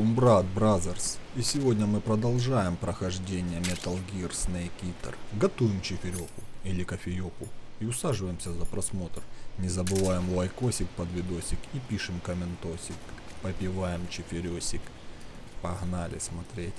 Шум брат, бразерс. И сегодня мы продолжаем прохождение Метал Снейк EATER. Готовим чеферёку или кофеёку и усаживаемся за просмотр. Не забываем лайкосик под видосик и пишем комментосик. Попиваем чеферёсик. Погнали смотреть.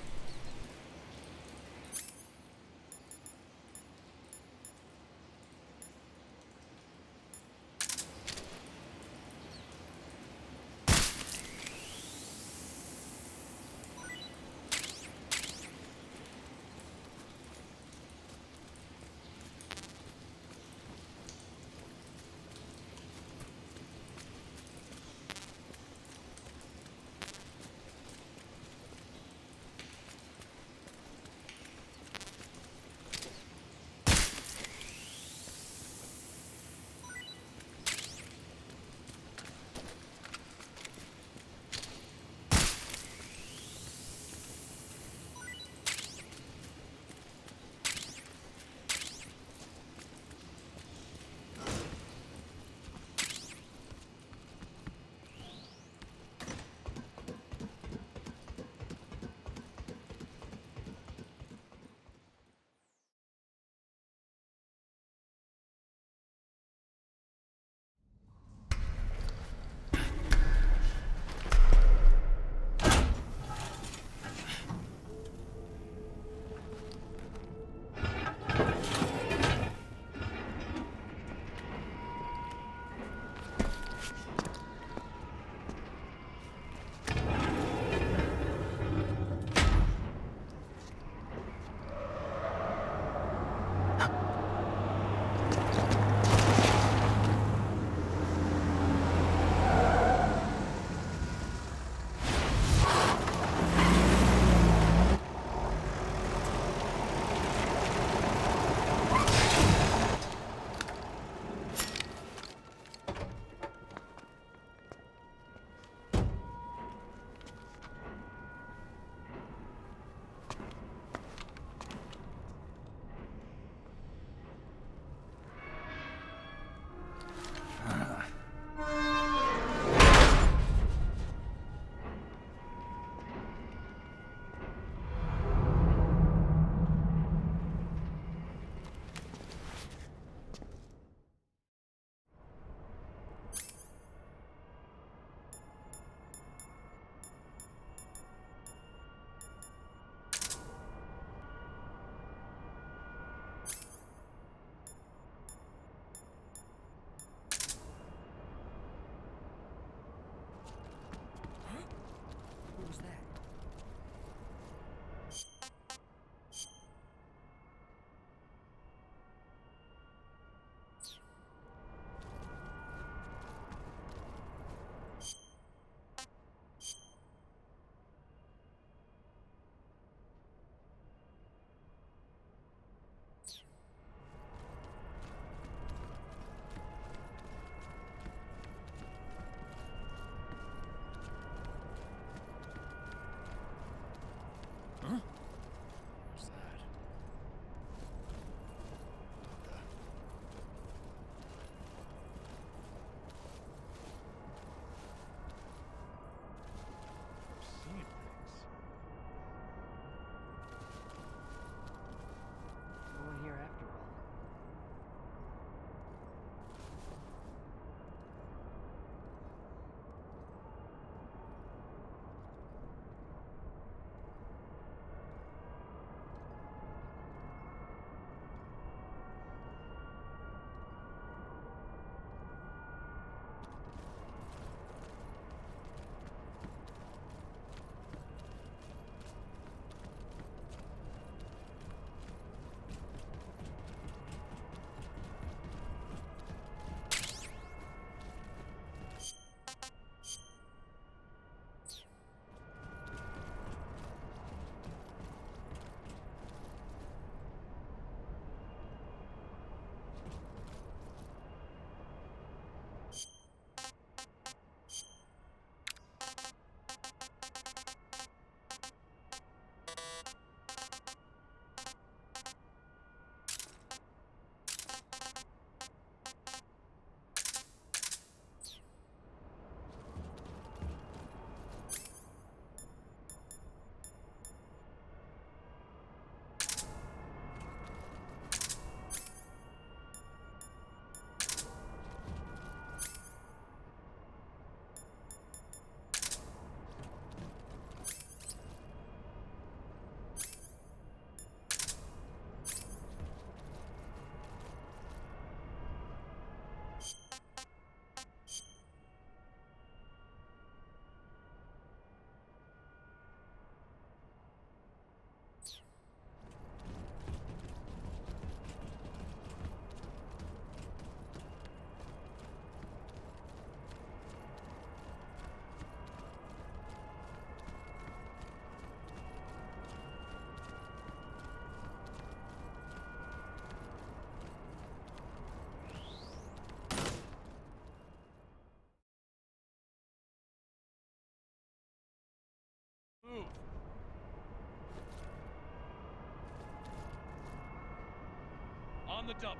On the double.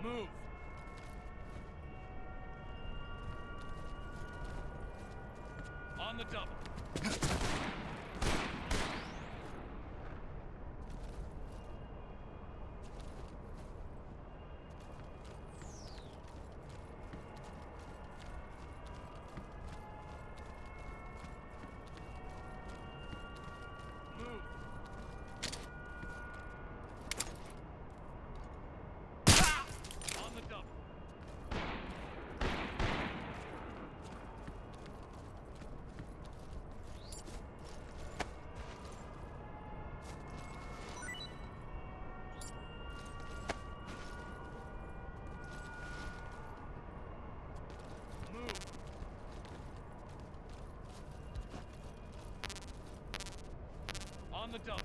Move. On the double. Move. On the double. Move. On the double.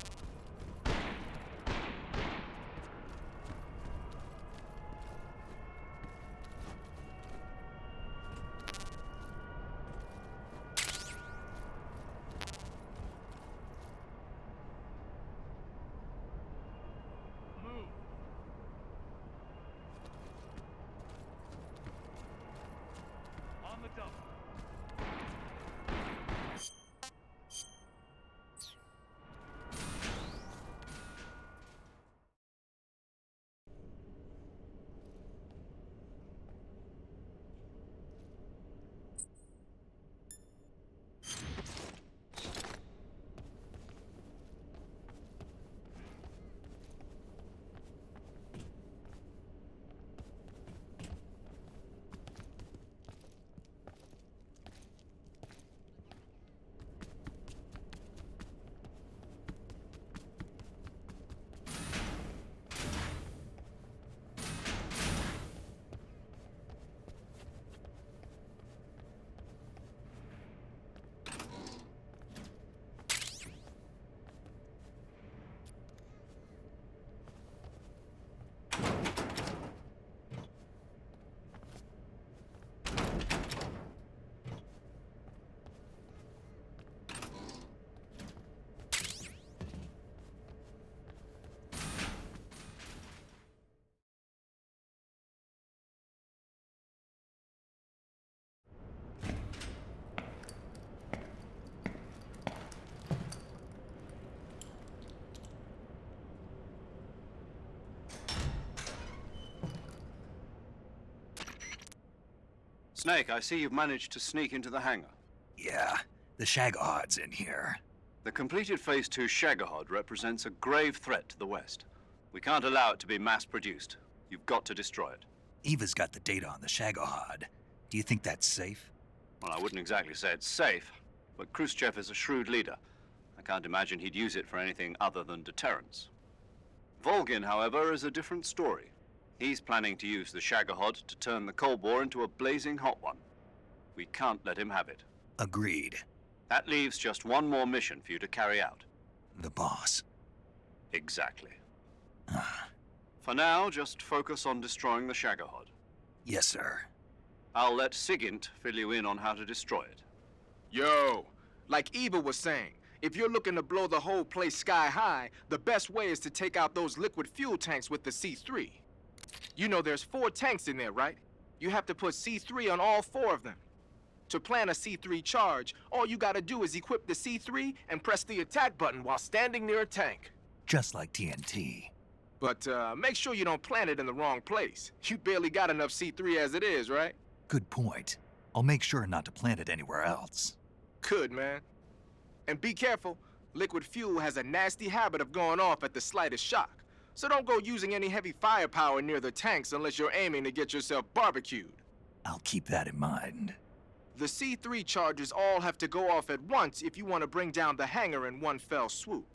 Move. On the double. Snake, I see you've managed to sneak into the hangar. Yeah, the Shagahad's in here. The completed Phase 2 Shagahod represents a grave threat to the West. We can't allow it to be mass-produced. You've got to destroy it. Eva's got the data on the Shagahad. Do you think that's safe? Well, I wouldn't exactly say it's safe, but Khrushchev is a shrewd leader. I can't imagine he'd use it for anything other than deterrence. Volgin, however, is a different story. He's planning to use the Shagahod to turn the Cold War into a blazing hot one. We can't let him have it. Agreed. That leaves just one more mission for you to carry out. The boss. Exactly. For now, just focus on destroying the Shagahod. Yes, sir. I'll let Sigint fill you in on how to destroy it. Yo, like Eva was saying, if you're looking to blow the whole place sky high, the best way is to take out those liquid fuel tanks with the C3. You know there's 4 tanks in there, right? You have to put C3 on all 4 of them. To plan a C3 charge, all you gotta do is equip the C3 and press the attack button while standing near a tank. Just like TNT. But make sure you don't plant it in the wrong place. You barely got enough C3 as it is, right? Good point. I'll make sure not to plant it anywhere else. Good, man. And be careful. Liquid fuel has a nasty habit of going off at the slightest shock. So don't go using any heavy firepower near the tanks unless you're aiming to get yourself barbecued. I'll keep that in mind. The C3 charges all have to go off at once if you want to bring down the hangar in one fell swoop.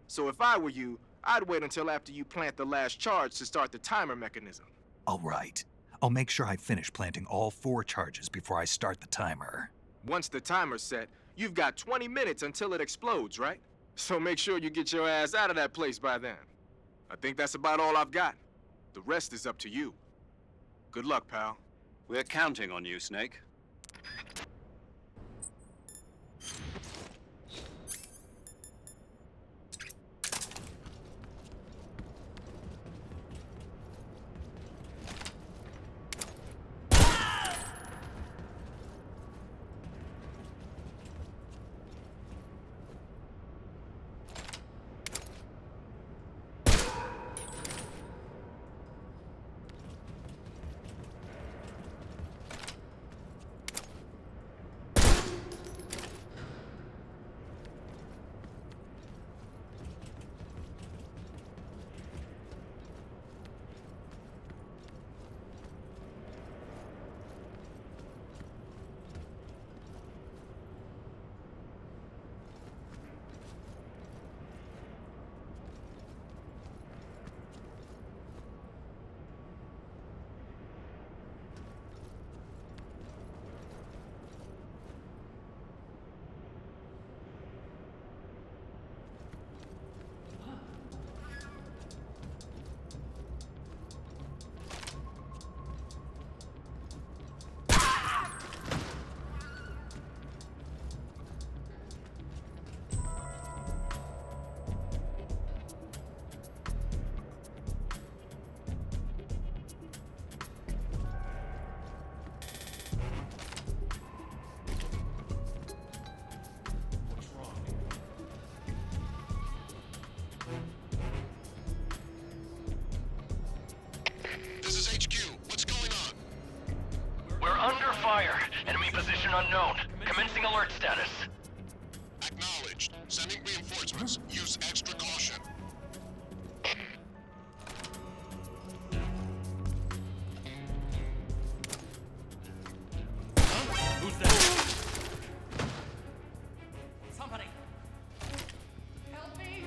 So if I were you, I'd wait until after you plant the last charge to start the timer mechanism. All right. I'll make sure I finish planting all 4 charges before I start the timer. Once the timer's set, you've got 20 minutes until it explodes, right? So make sure you get your ass out of that place by then. I think that's about all I've got. The rest is up to you. Good luck, pal. We're counting on you, Snake. Fire. Enemy position unknown. Commencing alert status. Acknowledged. Sending reinforcements. Use extra caution. Who's that? Somebody. Help me.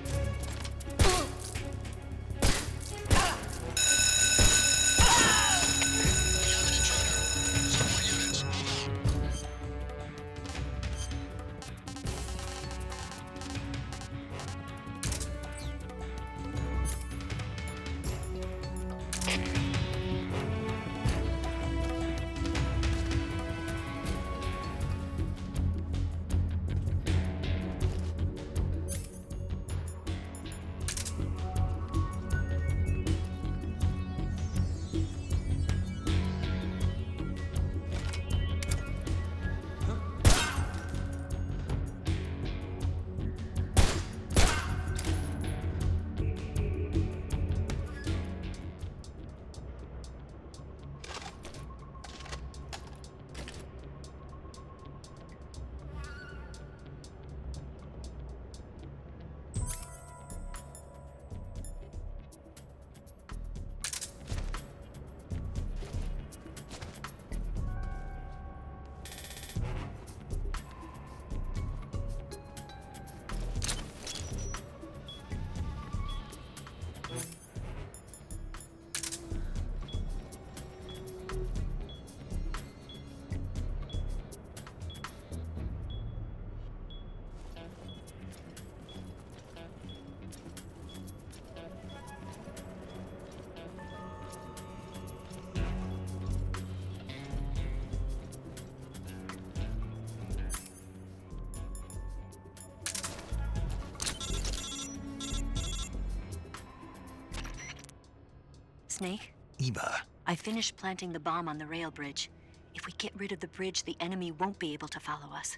Snake? Eva, I finished planting the bomb on the rail bridge. If we get rid of the bridge, the enemy won't be able to follow us.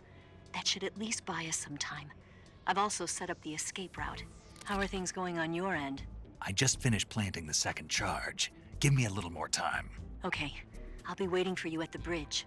That should at least buy us some time. I've also set up the escape route. How are things going on your end? I just finished planting the second charge. Give me a little more time. Okay, I'll be waiting for you at the bridge.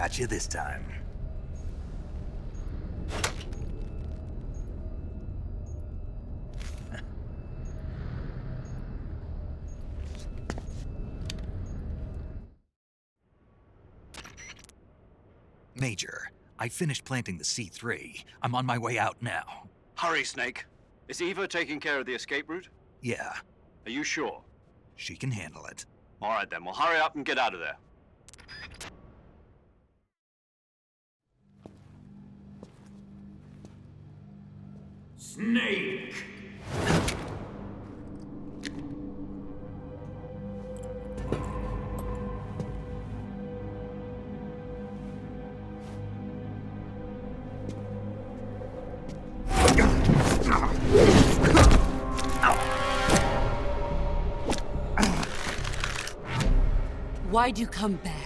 Got you this time. Major, I finished planting the C3. I'm on my way out now. Hurry, Snake. Is Eva taking care of the escape route? Yeah, Are you sure? she can handle it. All right then, well hurry up and get out of there. Snake! Why'd you come back?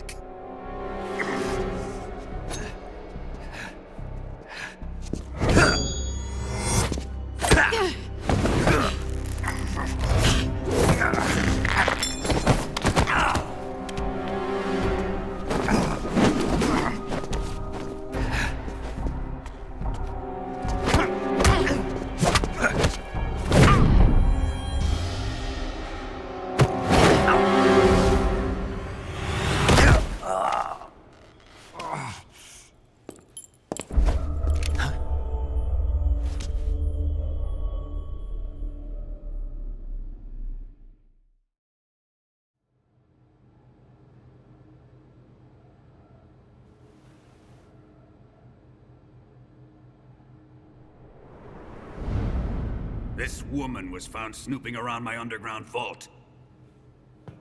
This woman was found snooping around my underground vault.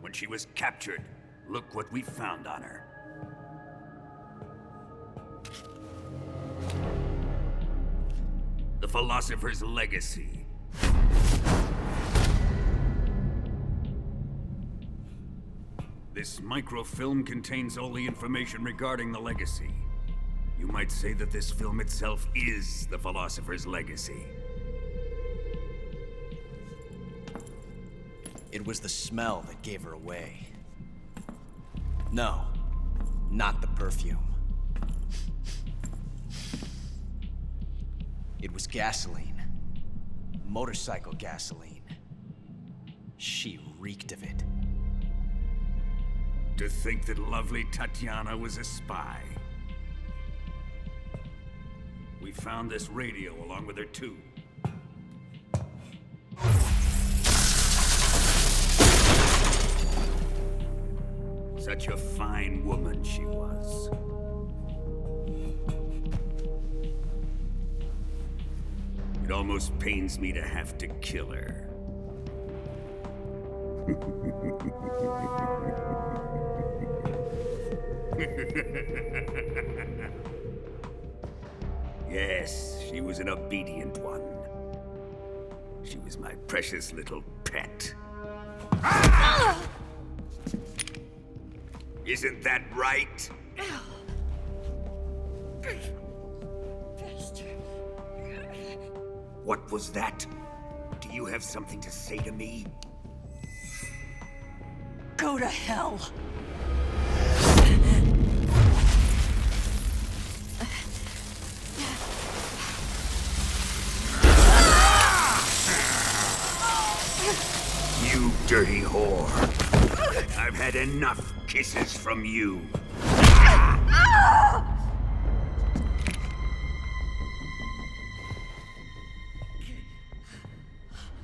When she was captured, look what we found on her. The philosopher's legacy. This microfilm contains all the information regarding the legacy. You might say that this film itself is the philosopher's legacy. It was the smell that gave her away. No, not the perfume. It was gasoline. Motorcycle gasoline. She reeked of it. To think that lovely Tatiana was a spy. We found this radio along with her too. Such a fine woman she was. It almost pains me to have to kill her. Yes, she was an obedient one. She was my precious little pet. Isn't that right? What was that? Do you have something to say to me? Go to hell. You dirty whore. I've had enough kisses from you.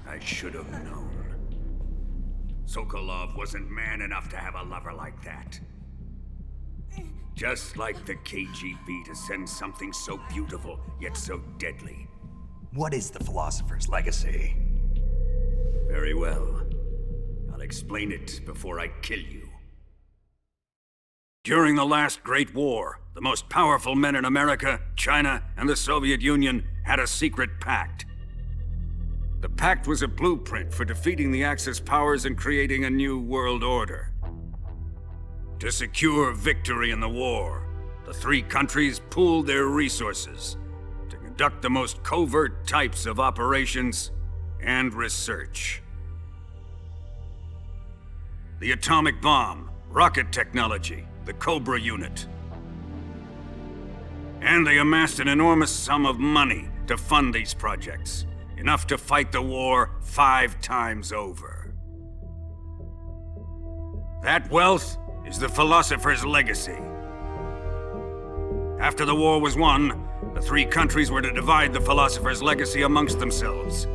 I should have known. Sokolov wasn't man enough to have a lover like that. Just like the KGB to send something so beautiful, yet so deadly. What is the philosopher's legacy? Very well. I'll explain it before I kill you. During the last Great War, the most powerful men in America, China, and the Soviet Union had a secret pact. The pact was a blueprint for defeating the Axis powers and creating a new world order. To secure victory in the war, the three countries pooled their resources to conduct the most covert types of operations and research. The atomic bomb, rocket technology, the Cobra unit. And they amassed an enormous sum of money to fund these projects. Enough to fight the war 5 times over. That wealth is the philosopher's legacy. After the war was won, the 3 countries were to divide the philosopher's legacy amongst themselves.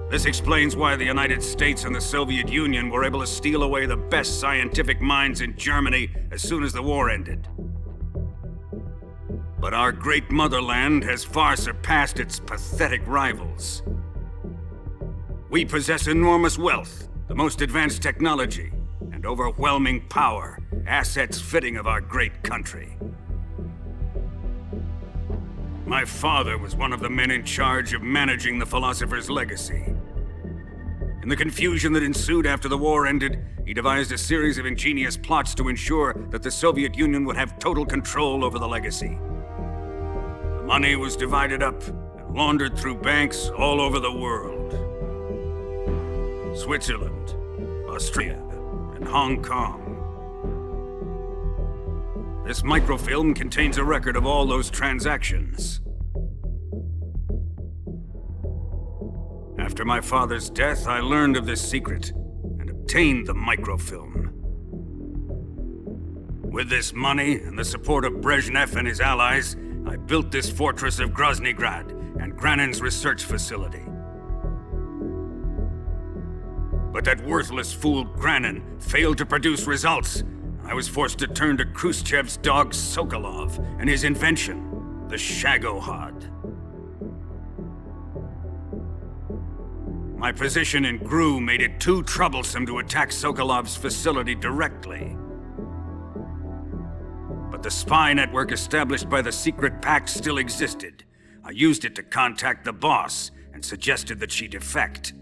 This explains why the United States and the Soviet Union were able to steal away the best scientific minds in Germany as soon as the war ended. But our great motherland has far surpassed its pathetic rivals. We possess enormous wealth, the most advanced technology, and overwhelming power, assets fitting of our great country. My father was one of the men in charge of managing the philosopher's legacy. In the confusion that ensued after the war ended, he devised a series of ingenious plots to ensure that the Soviet Union would have total control over the legacy. The money was divided up and laundered through banks all over the world. Switzerland, Austria, and Hong Kong. This microfilm contains a record of all those transactions. After my father's death, I learned of this secret and obtained the microfilm. With this money and the support of Brezhnev and his allies, I built this fortress of Groznygrad and Granin's research facility. But that worthless fool Granin failed to produce results. I was forced to turn to Khrushchev's dog Sokolov and his invention, the Shagohod. My position in GRU made it too troublesome to attack Sokolov's facility directly. But the spy network established by the secret pact still existed. I used it to contact the boss and suggested that she defect.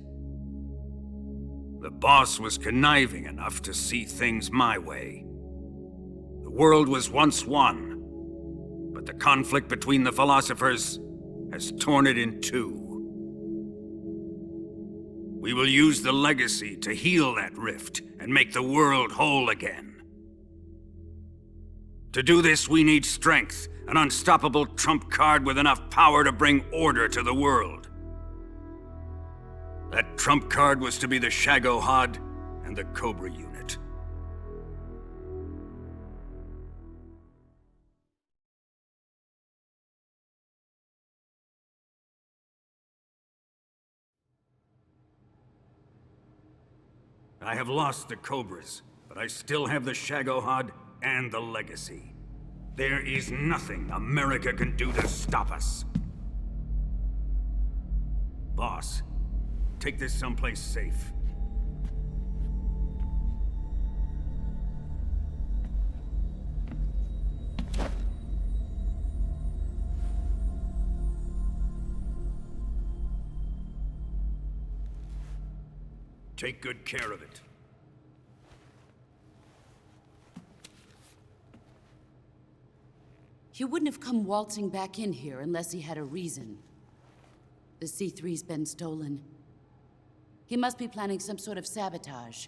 The boss was conniving enough to see things my way. The world was once one, but the conflict between the philosophers has torn it in 2. We will use the legacy to heal that rift and make the world whole again. To do this, we need strength, an unstoppable trump card with enough power to bring order to the world. That trump card was to be the Shagohod and the Cobra unit. I have lost the Cobras, but I still have the Shagohod and the legacy. There is nothing America can do to stop us. Boss, take this someplace safe. Take good care of it. He wouldn't have come waltzing back in here unless he had a reason. The C3's been stolen. He must be planning some sort of sabotage.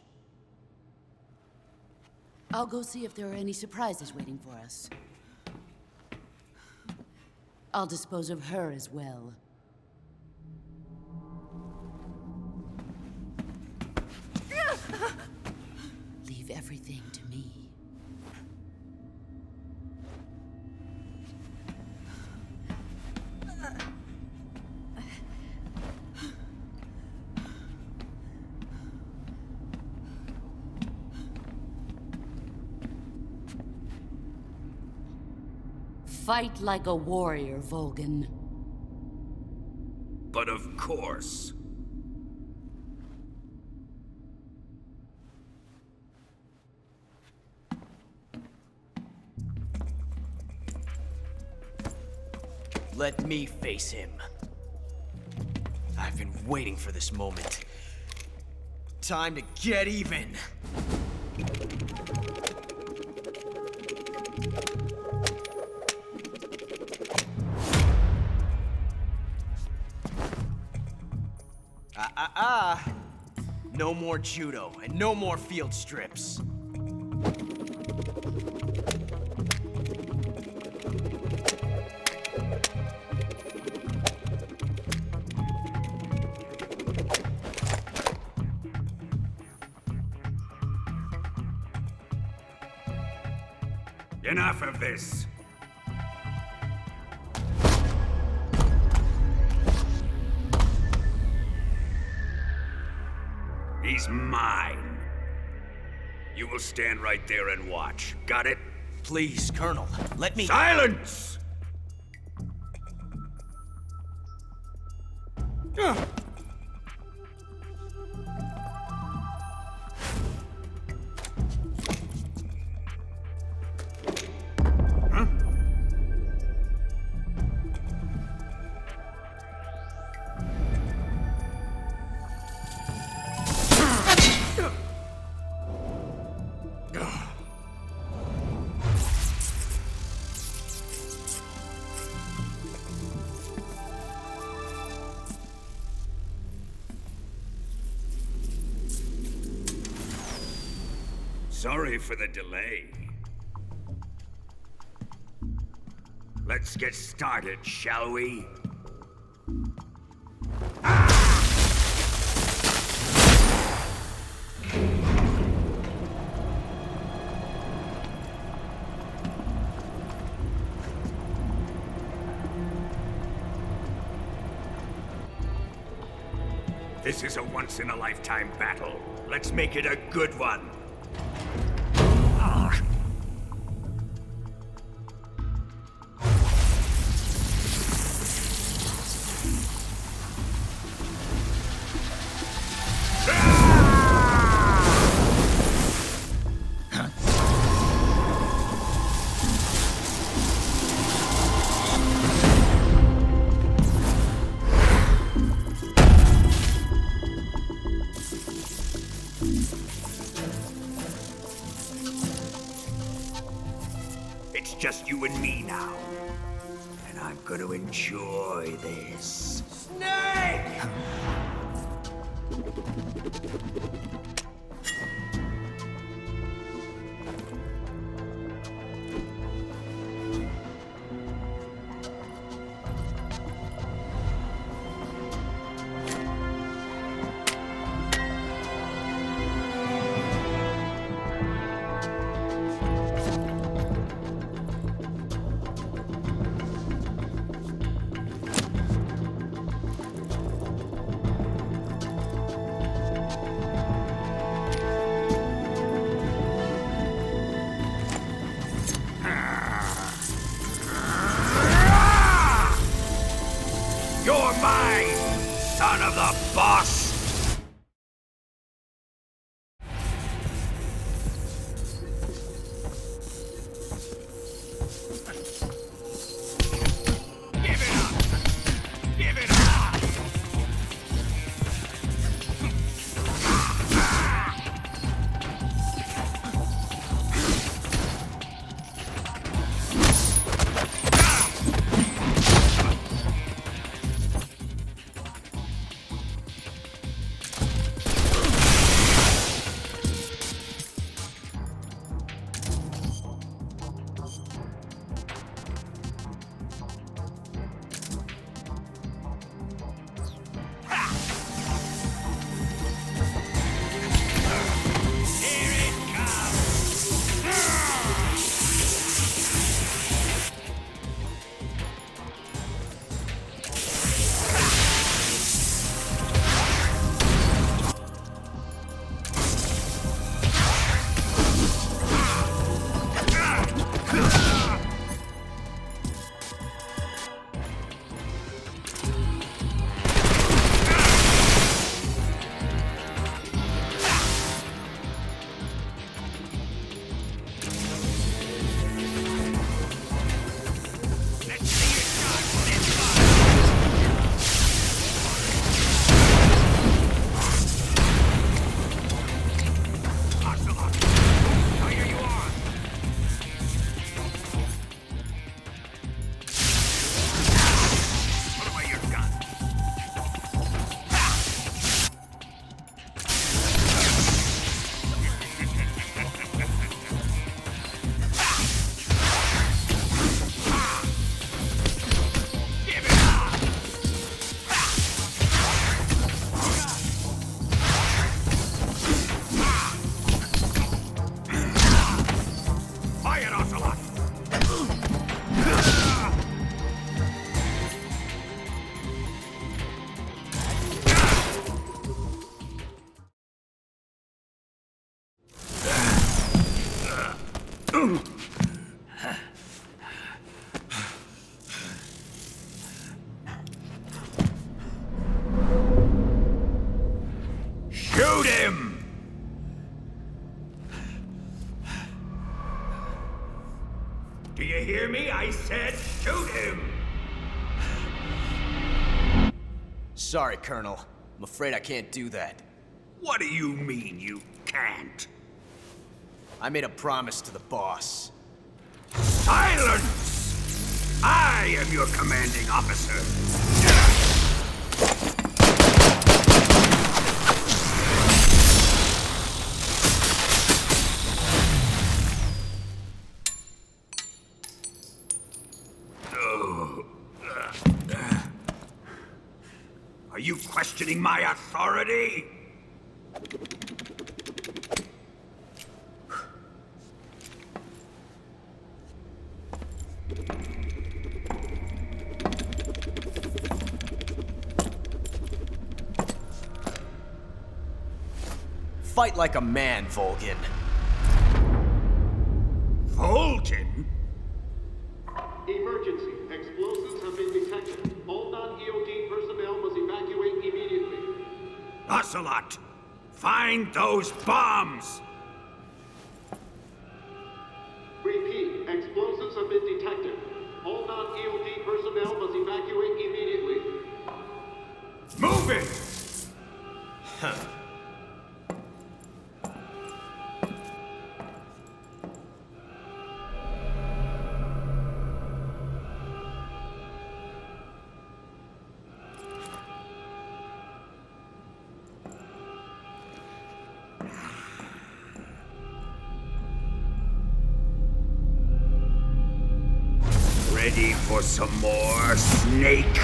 I'll go see if there are any surprises waiting for us. I'll dispose of her as well. Leave everything to me. Fight like a warrior, Volgin. But of course. Let me face him. I've been waiting for this moment. Time to get even. No more judo, and no more field strips. Enough of this. He's mine. You will stand right there and watch. Got it? Please, Colonel, let me... Silence! Sorry for the delay. Let's get started, shall we? This is a once-in-a-lifetime battle. Let's make it a good one. It's just you and me now. And I'm gonna enjoy this. Snake! Shoot him! Do you hear me? I said shoot him! Sorry, Colonel. I'm afraid I can't do that. What do you mean you can't? I made a promise to the boss. Silence! I am your commanding officer. Are you questioning my authority? Fight like a man, Volgin. Volgin? Emergency. Explosives have been detected. All non-EOD personnel must evacuate immediately. Ocelot! Find those bombs! Repeat. Explosives have been detected. All non-EOD personnel must evacuate immediately. Move it! Huh. Ready for some more, Snake?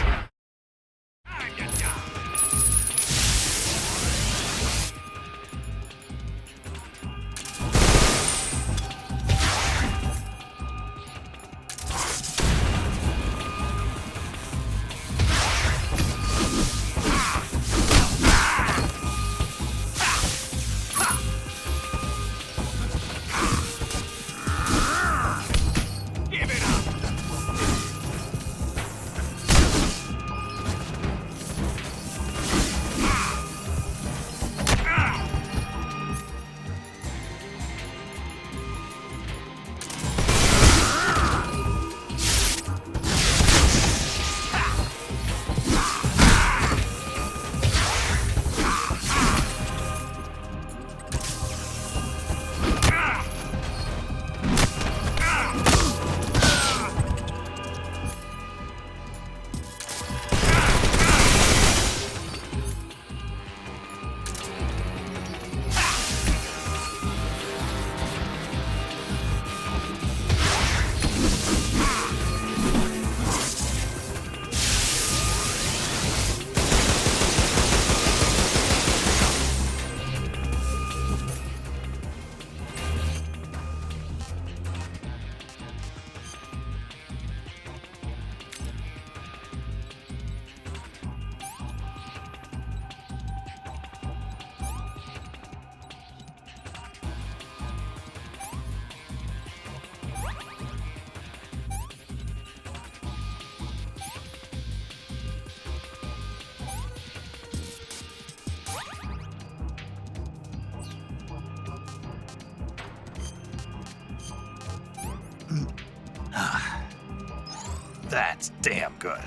That's damn good.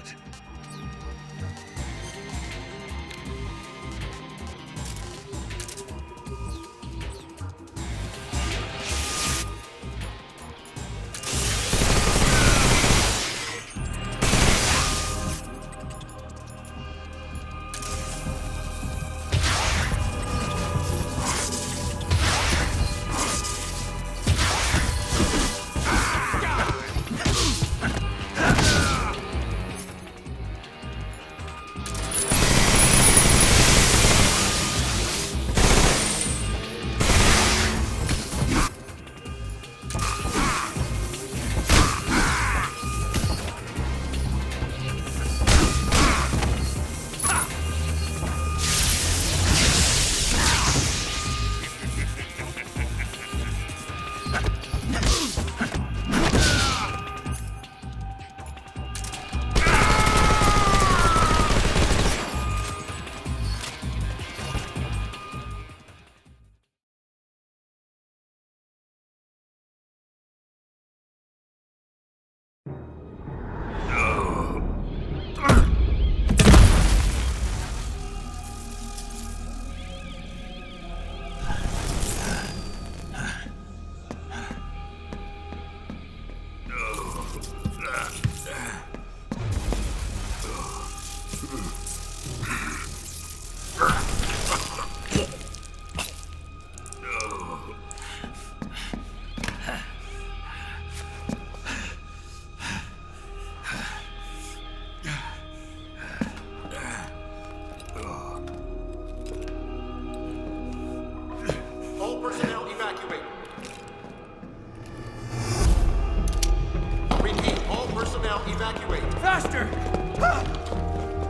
evacuate. Faster!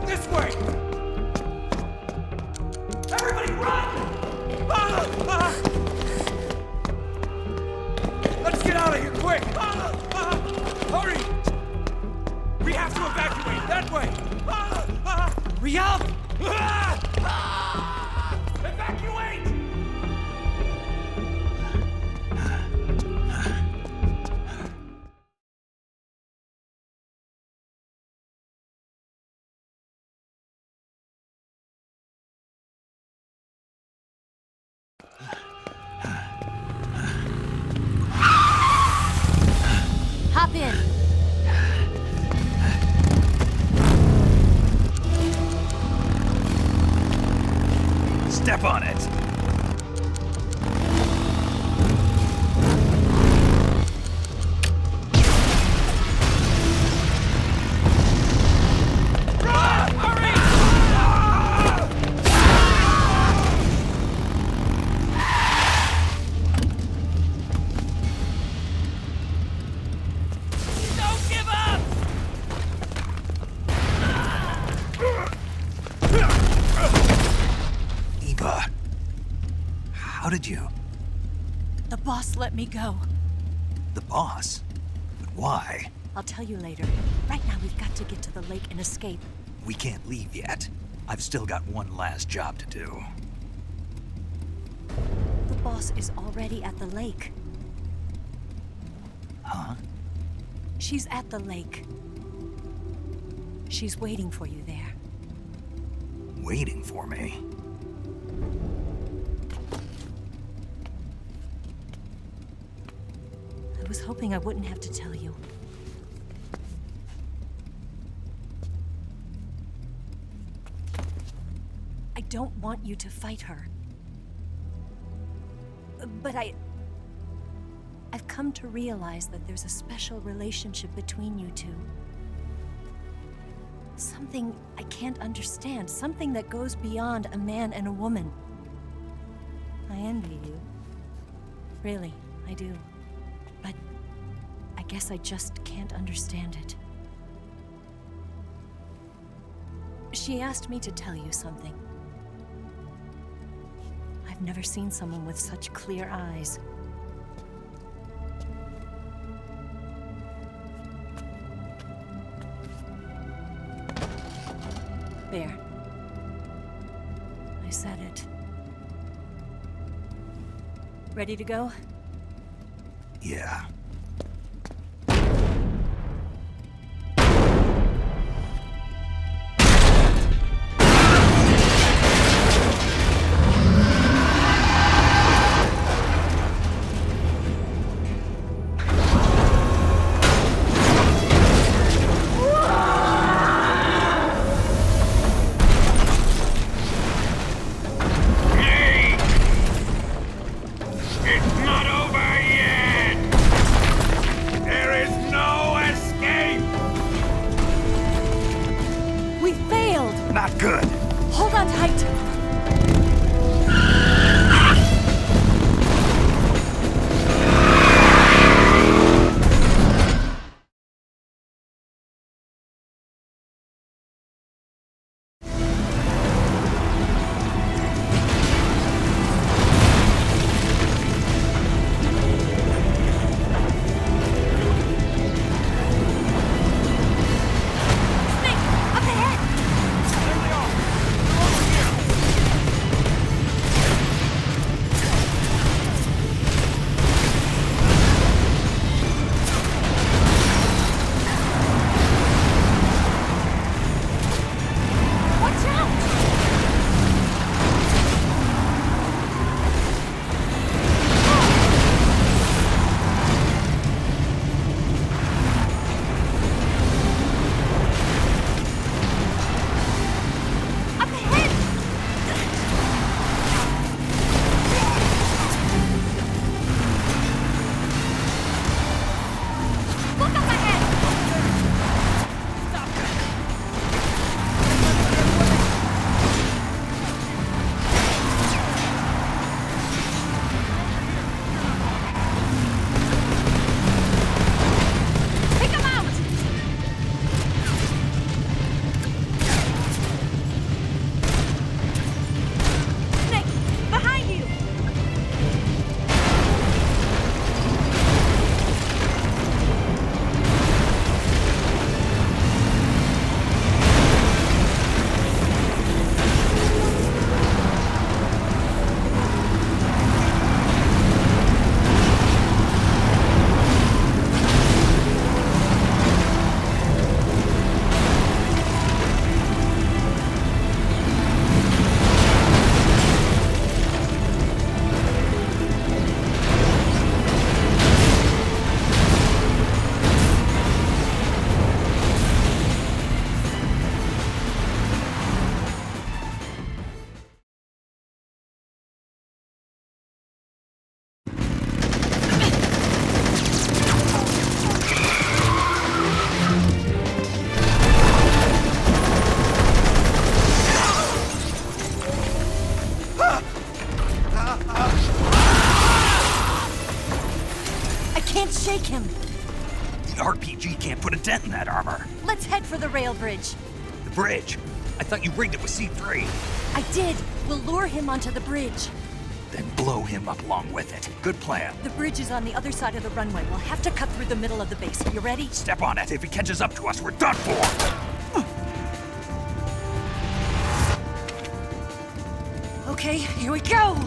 This way! Everybody run! Let's get out of here, quick! Hurry! We have to evacuate, that way! Hurry up! Evacuate! Hop in. Step on it. How did you? The boss let me go. The boss? But why? I'll tell you later. Right now, we've got to get to the lake and escape. We can't leave yet. I've still got one last job to do. The boss is already at the lake. Huh? She's at the lake. She's waiting for you there. Waiting for me? I was hoping I wouldn't have to tell you. I don't want you to fight her. But I've come to realize that there's a special relationship between you two. Something I can't understand. Something that goes beyond a man and a woman. I envy you. Really, I do. But I guess I just can't understand it. She asked me to tell you something. I've never seen someone with such clear eyes. There. I said it. Ready to go? Yeah. It's not over yet! The RPG can't put a dent in that armor. Let's head for the rail bridge. The bridge? I thought you rigged it with C3. I did. We'll lure him onto the bridge. Then blow him up along with it. Good plan. The bridge is on the other side of the runway. We'll have to cut through the middle of the base. You ready? Step on it. If he catches up to us, we're done for. Okay, here we go!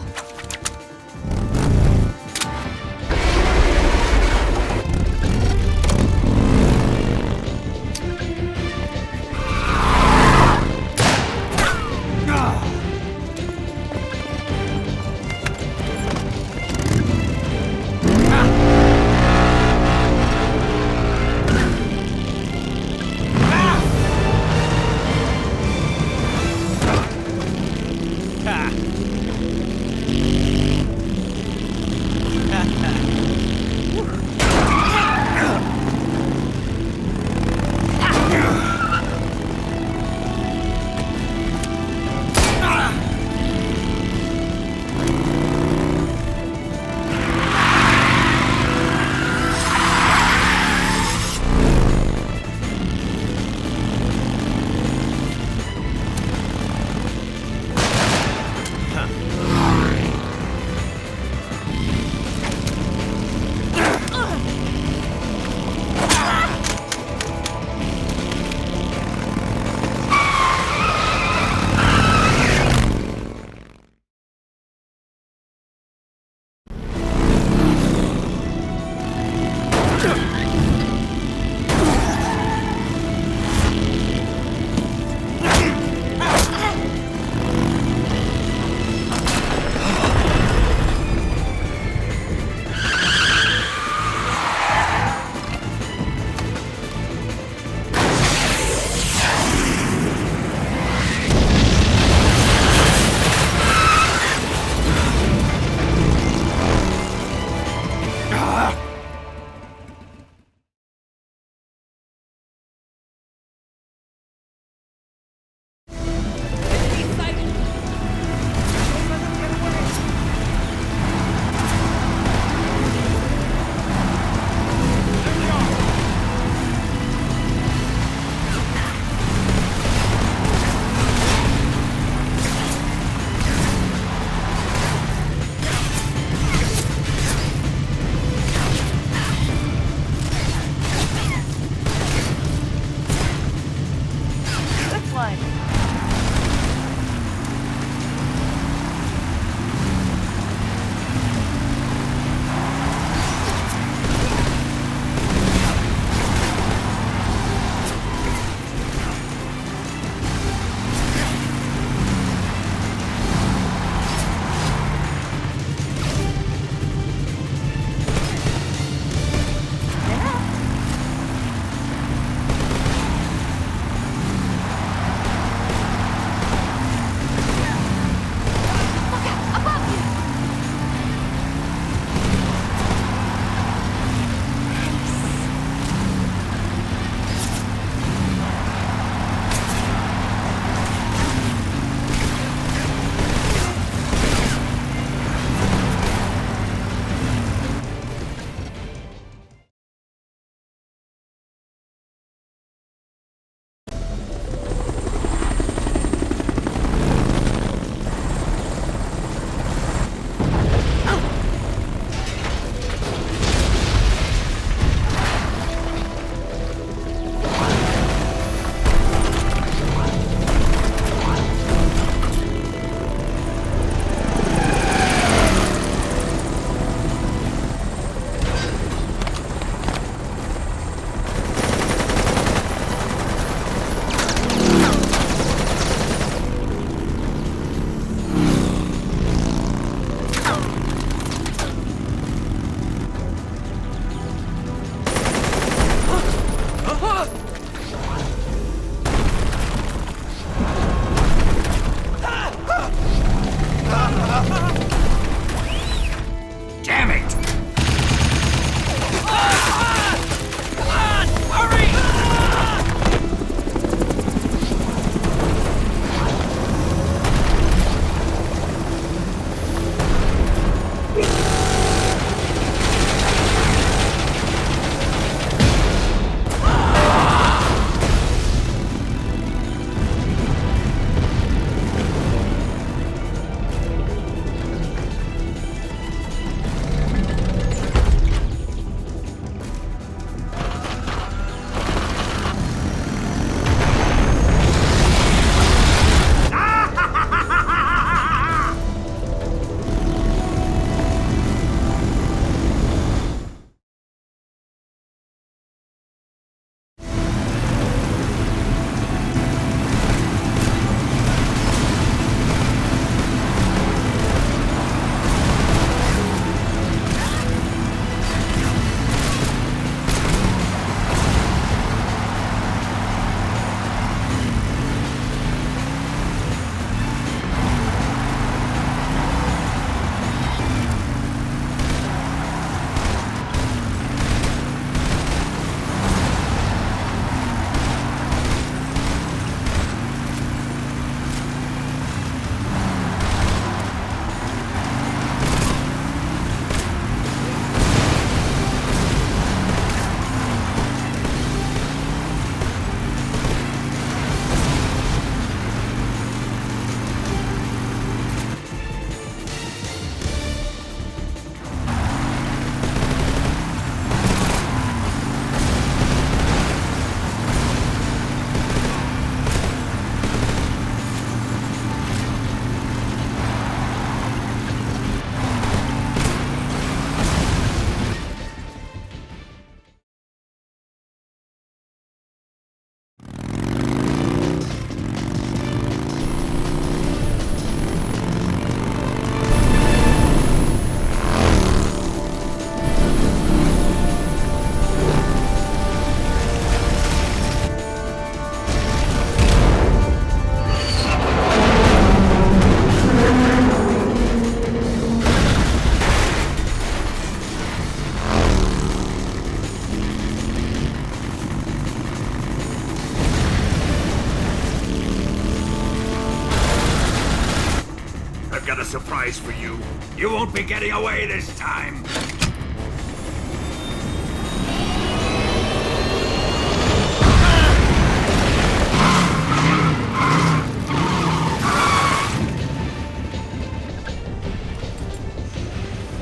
surprise for you. You won't be getting away this time.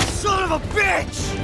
Son of a bitch!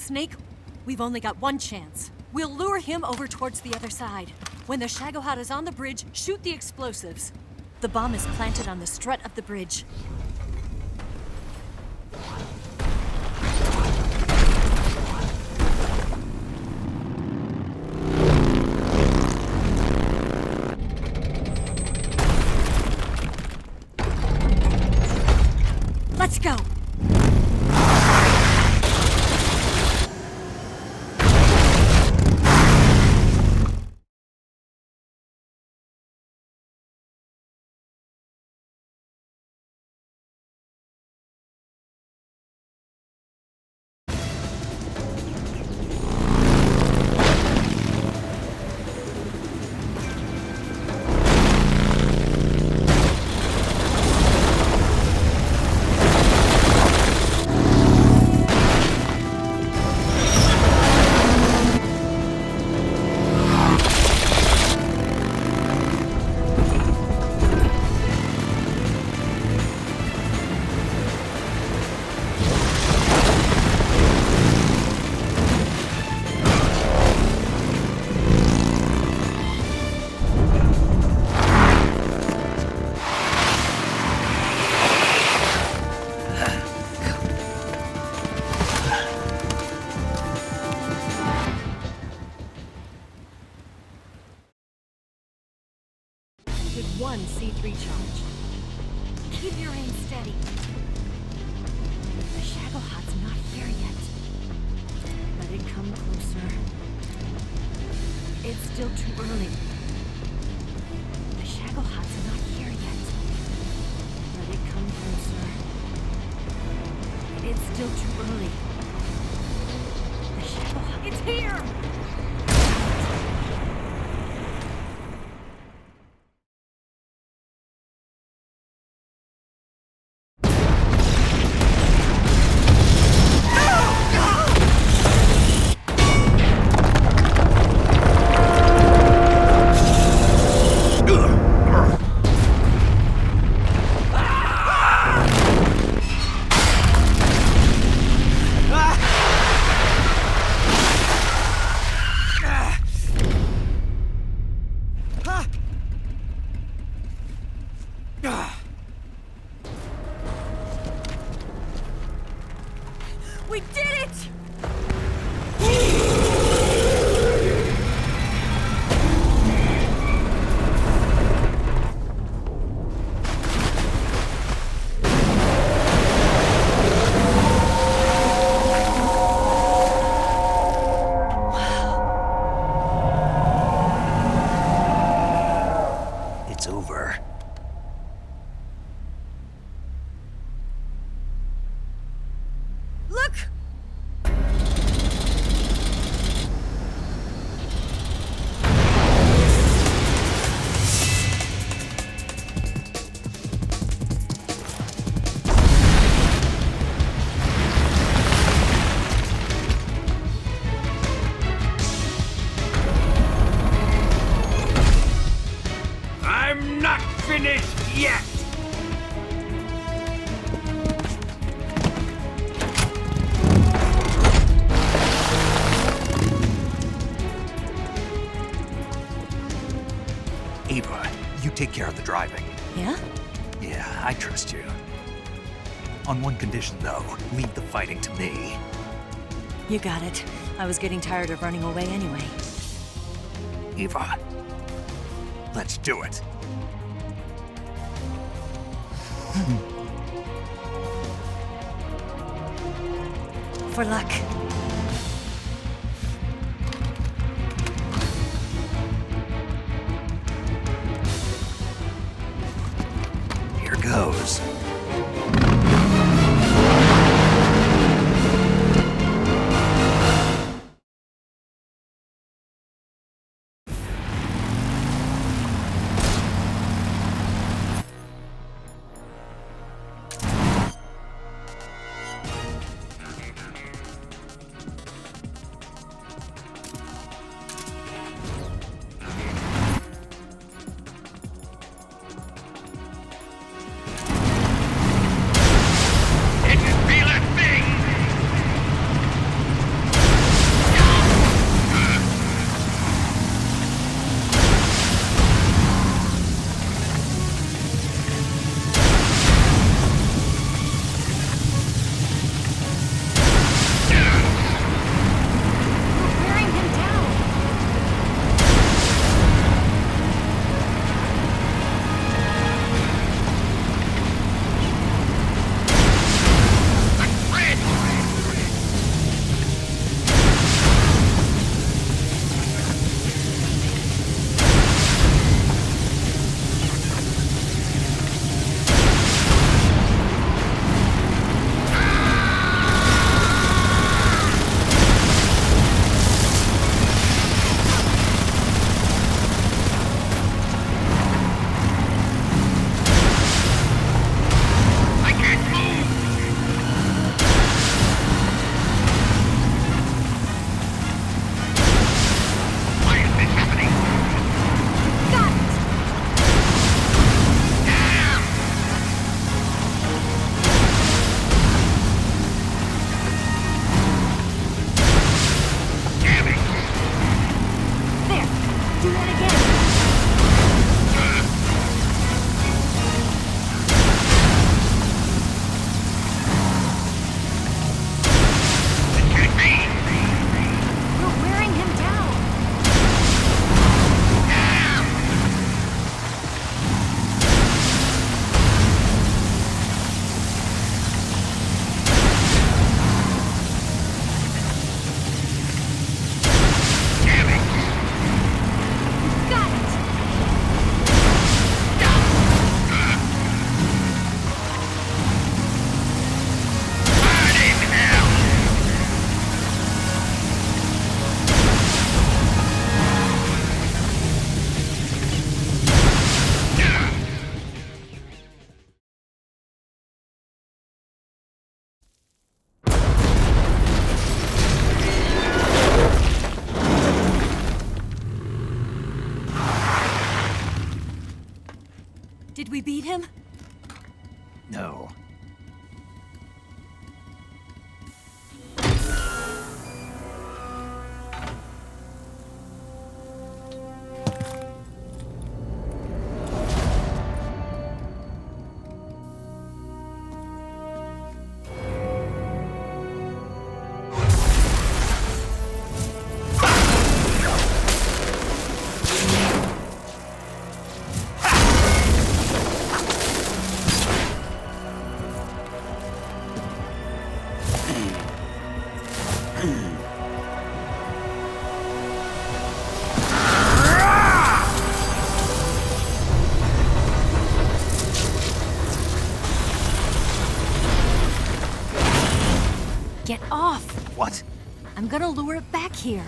Snake, we've only got one chance. We'll lure him over towards the other side. When the Shagohod is on the bridge, shoot the explosives. The bomb is planted on the strut of the bridge. Let's go! One C3 charge. Keep your aim steady. The Shagohod's not here yet. Let it come closer. It's still too early. The Shagohod's not here yet. Let it come closer. It's still too early. The Shagohod... It's here! We did it! It's over. Look! I'm not finished yet! Eva, you take care of the driving. Yeah? Yeah, I trust you. On one condition, though, leave the fighting to me. You got it. I was getting tired of running away anyway. Eva, let's do it. For luck. Here goes. Did we beat him? No. What? I'm gonna lure it back here.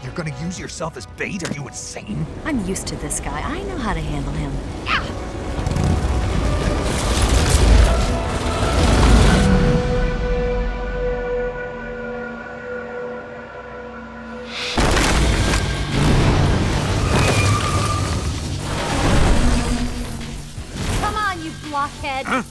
You're gonna use yourself as bait? Are you insane? I'm used to this guy. I know how to handle him. Come on, you blockhead! Huh?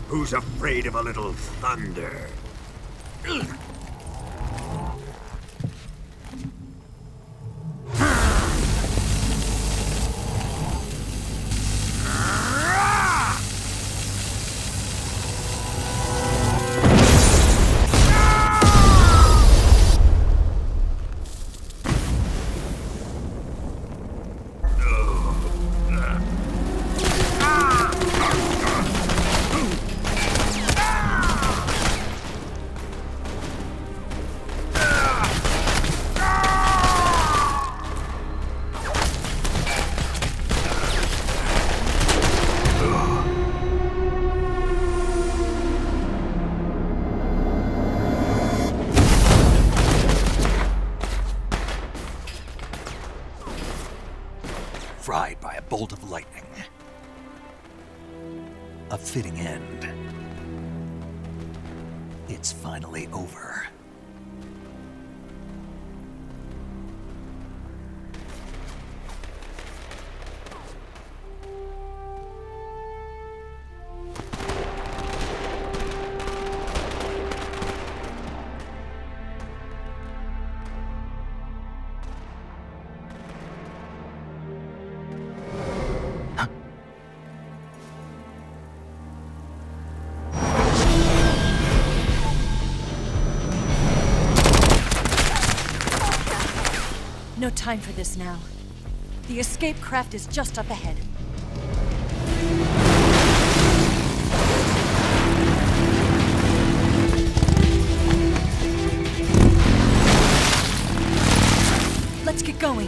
Who's afraid of a little thunder? bolt of lightning. A fitting end. It's finally over. No time for this now. The escape craft is just up ahead. Let's get going.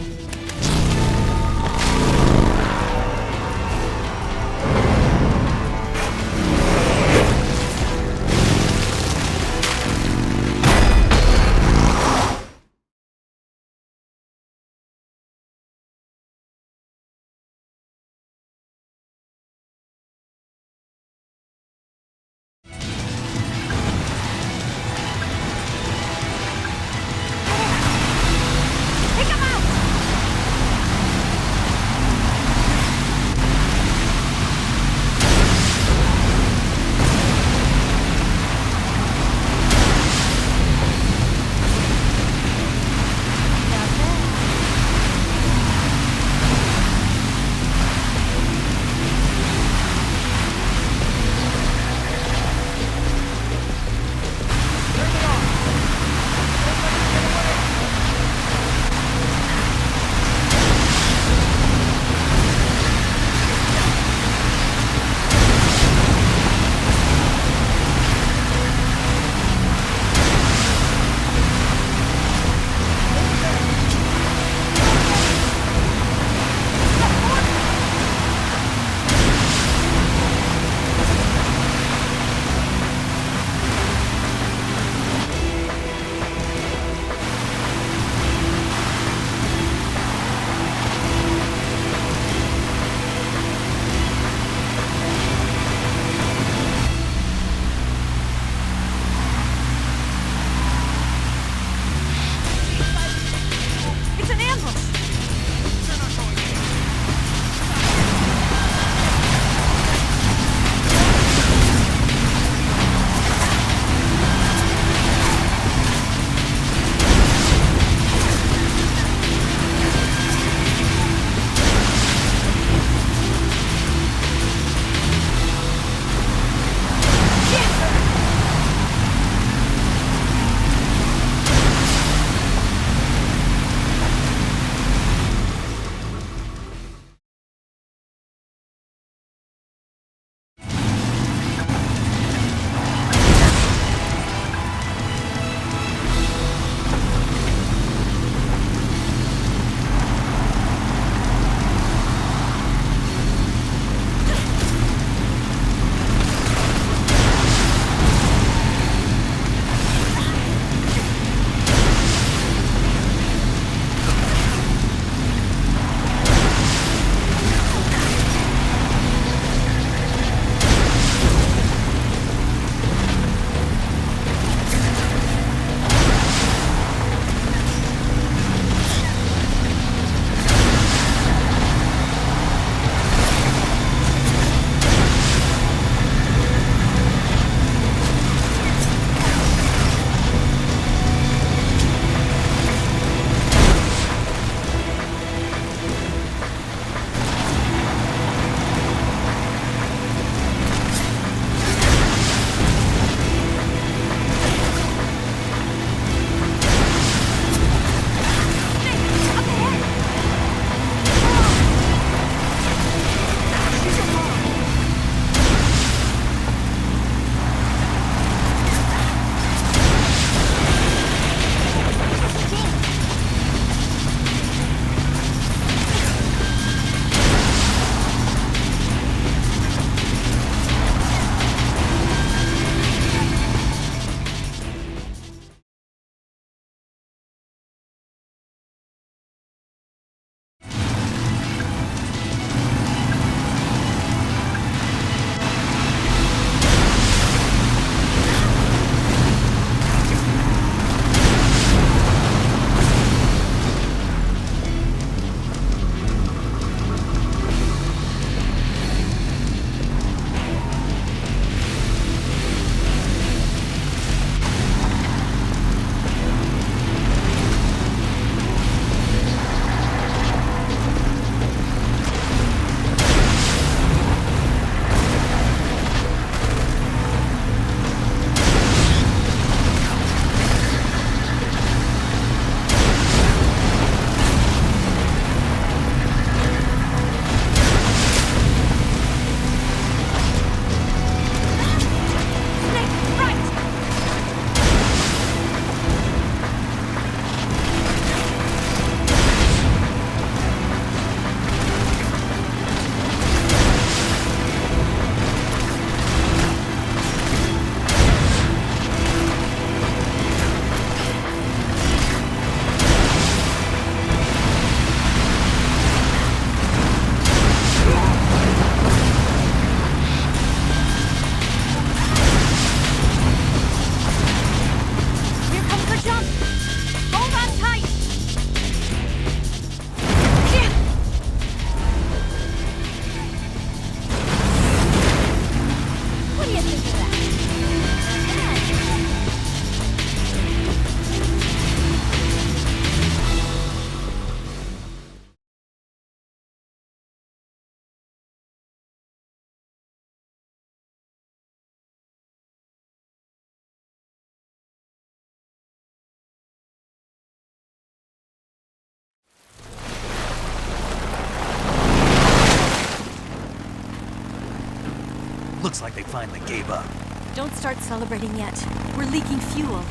Looks like they finally gave up. Don't start celebrating yet. We're leaking fuel.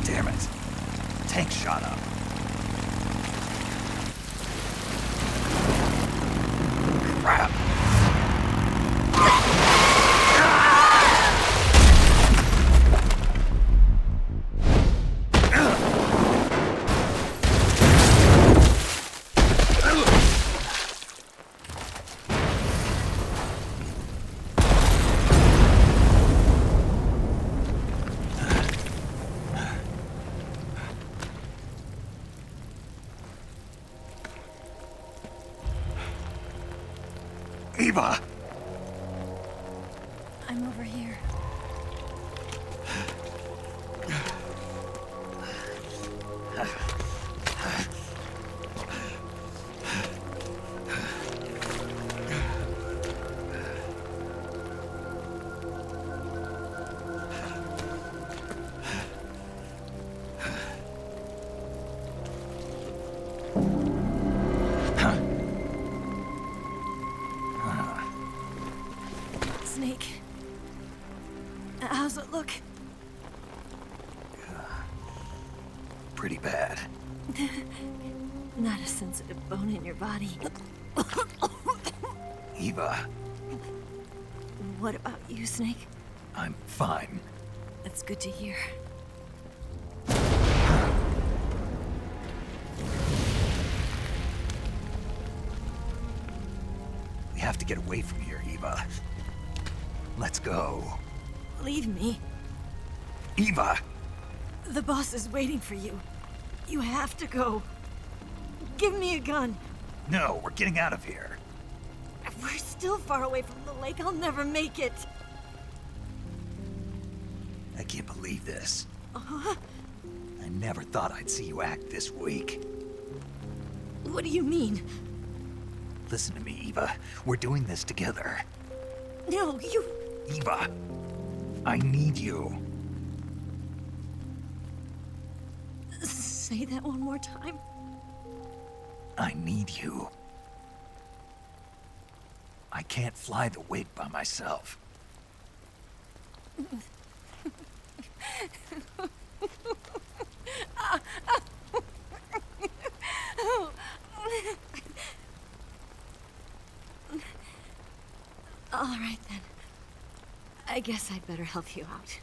Damn it. Tank shot up. Crap. Eva! I'm over here. Snake. How's it look? Pretty bad. Not a sensitive bone in your body. Eva, What about you, Snake? I'm fine. That's good to hear. We have to get away from here, Eva. Let's go. Leave me. Eva! The boss is waiting for you. You have to go. Give me a gun. No, we're getting out of here. We're still far away from the lake. I'll never make it. I can't believe this. I never thought I'd see you act this weak. What do you mean? Listen to me, Eva. We're doing this together. No, you... Eva, I need you. Say that one more time. I need you. I can't fly the wig by myself. All right, then. I guess I'd better help you out.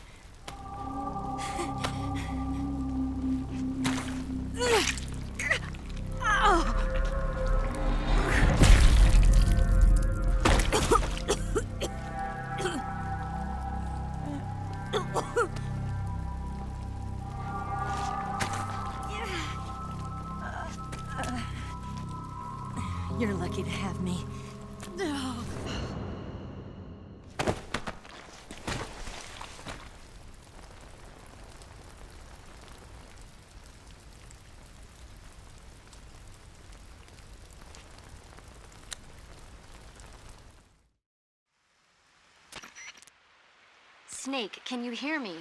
You're lucky to have me. Snake, can you hear me?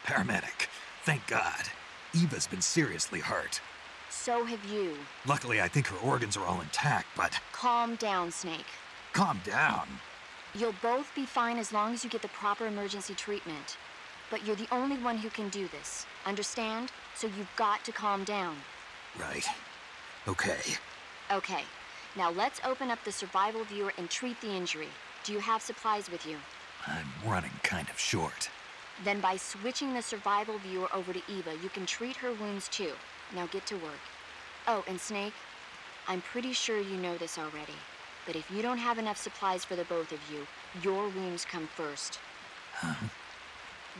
Paramedic, thank God. Eva's been seriously hurt. So have you. Luckily, I think her organs are all intact, but... Calm down, Snake. Calm down. You'll both be fine as long as you get the proper emergency treatment. But you're the only one who can do this. Understand? So you've got to calm down. Right. Okay. Okay. Now let's open up the survival viewer and treat the injury. Do you have supplies with you? I'm running kind of short. Then by switching the survival viewer over to Eva, you can treat her wounds too. Now get to work. Oh, and Snake, I'm pretty sure you know this already, but if you don't have enough supplies for the both of you, your wounds come first. Huh?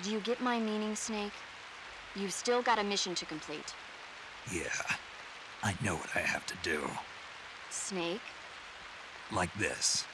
Do you get my meaning, Snake? You've still got a mission to complete. Yeah, I know what I have to do. Snake? Like this.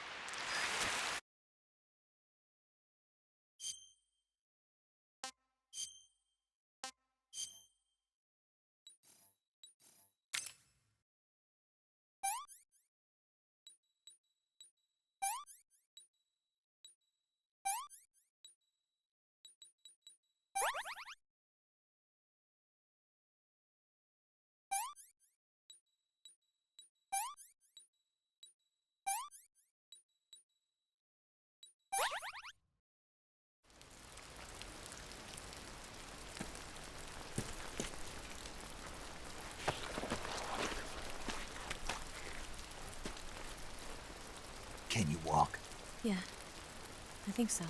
Yeah, I think so.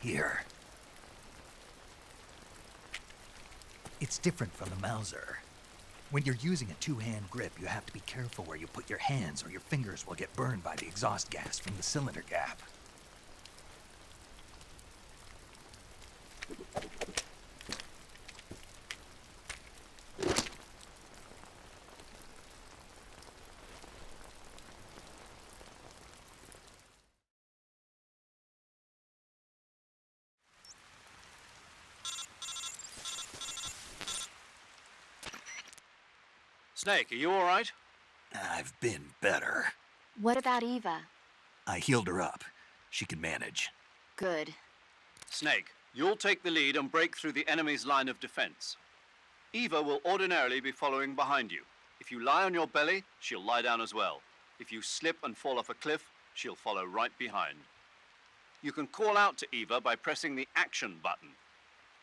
Here. It's different from the Mauser. When you're using a two-hand grip, you have to be careful where you put your hands or your fingers will get burned by the exhaust gas from the cylinder gap. Snake, are you all right? I've been better. What about Eva? I healed her up. She can manage. Good. Snake, you'll take the lead and break through the enemy's line of defense. Eva will ordinarily be following behind you. If you lie on your belly, she'll lie down as well. If you slip and fall off a cliff, she'll follow right behind. You can call out to Eva by pressing the action button.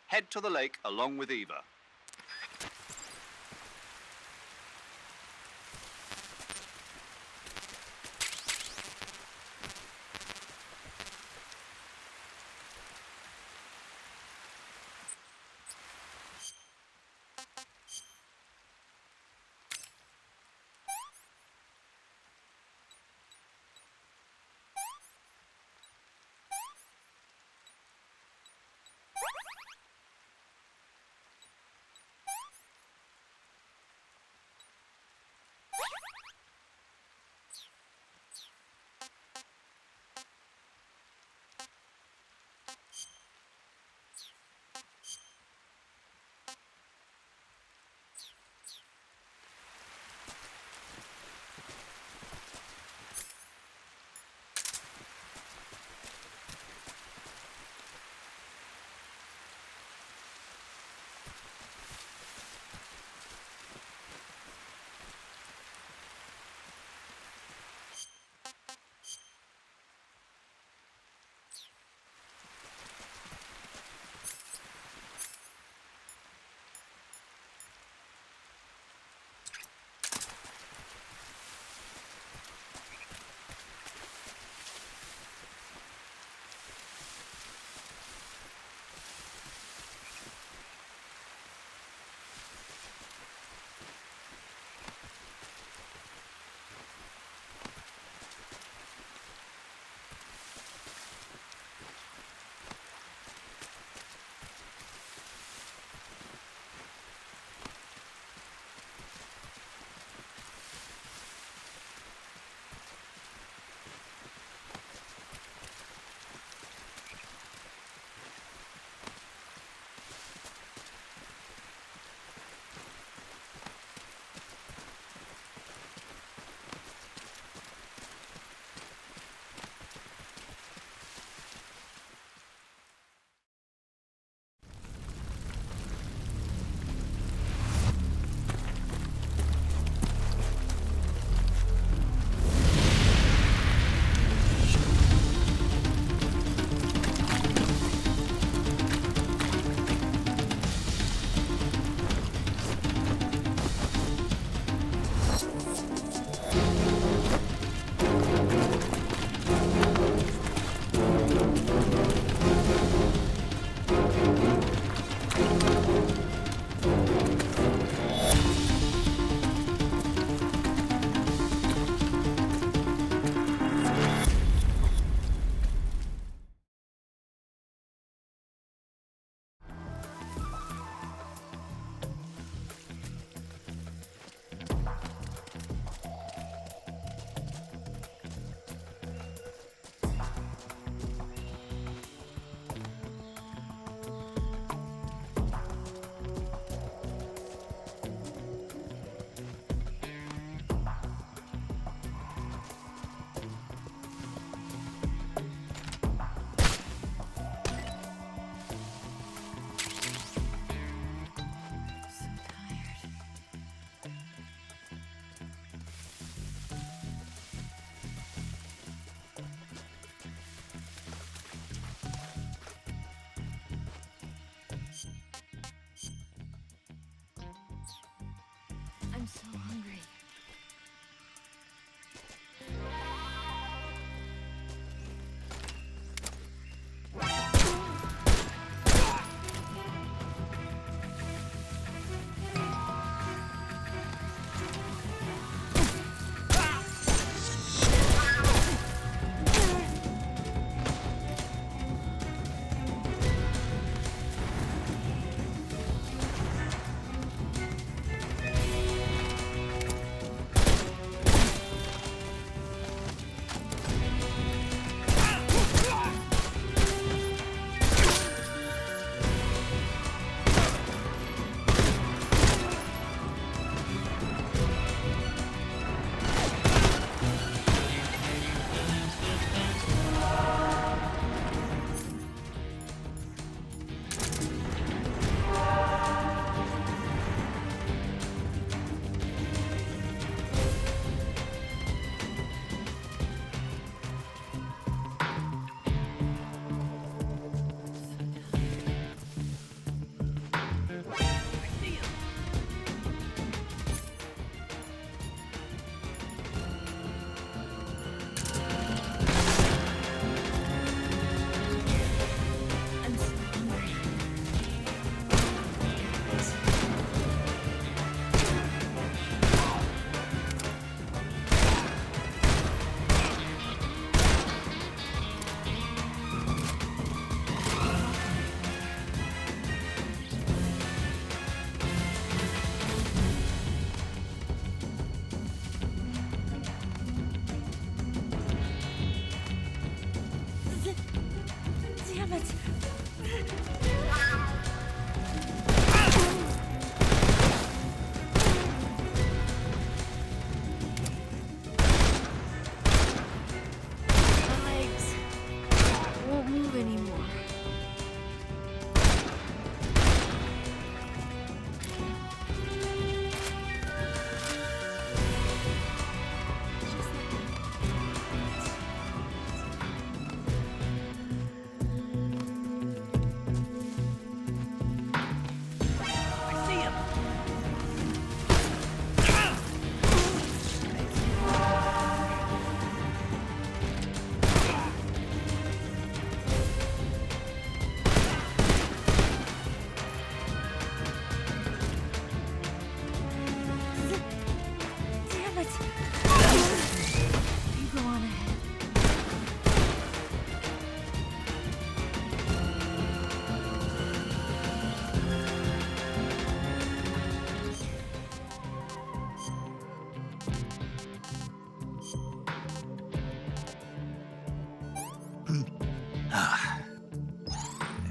Head to the lake along with Eva.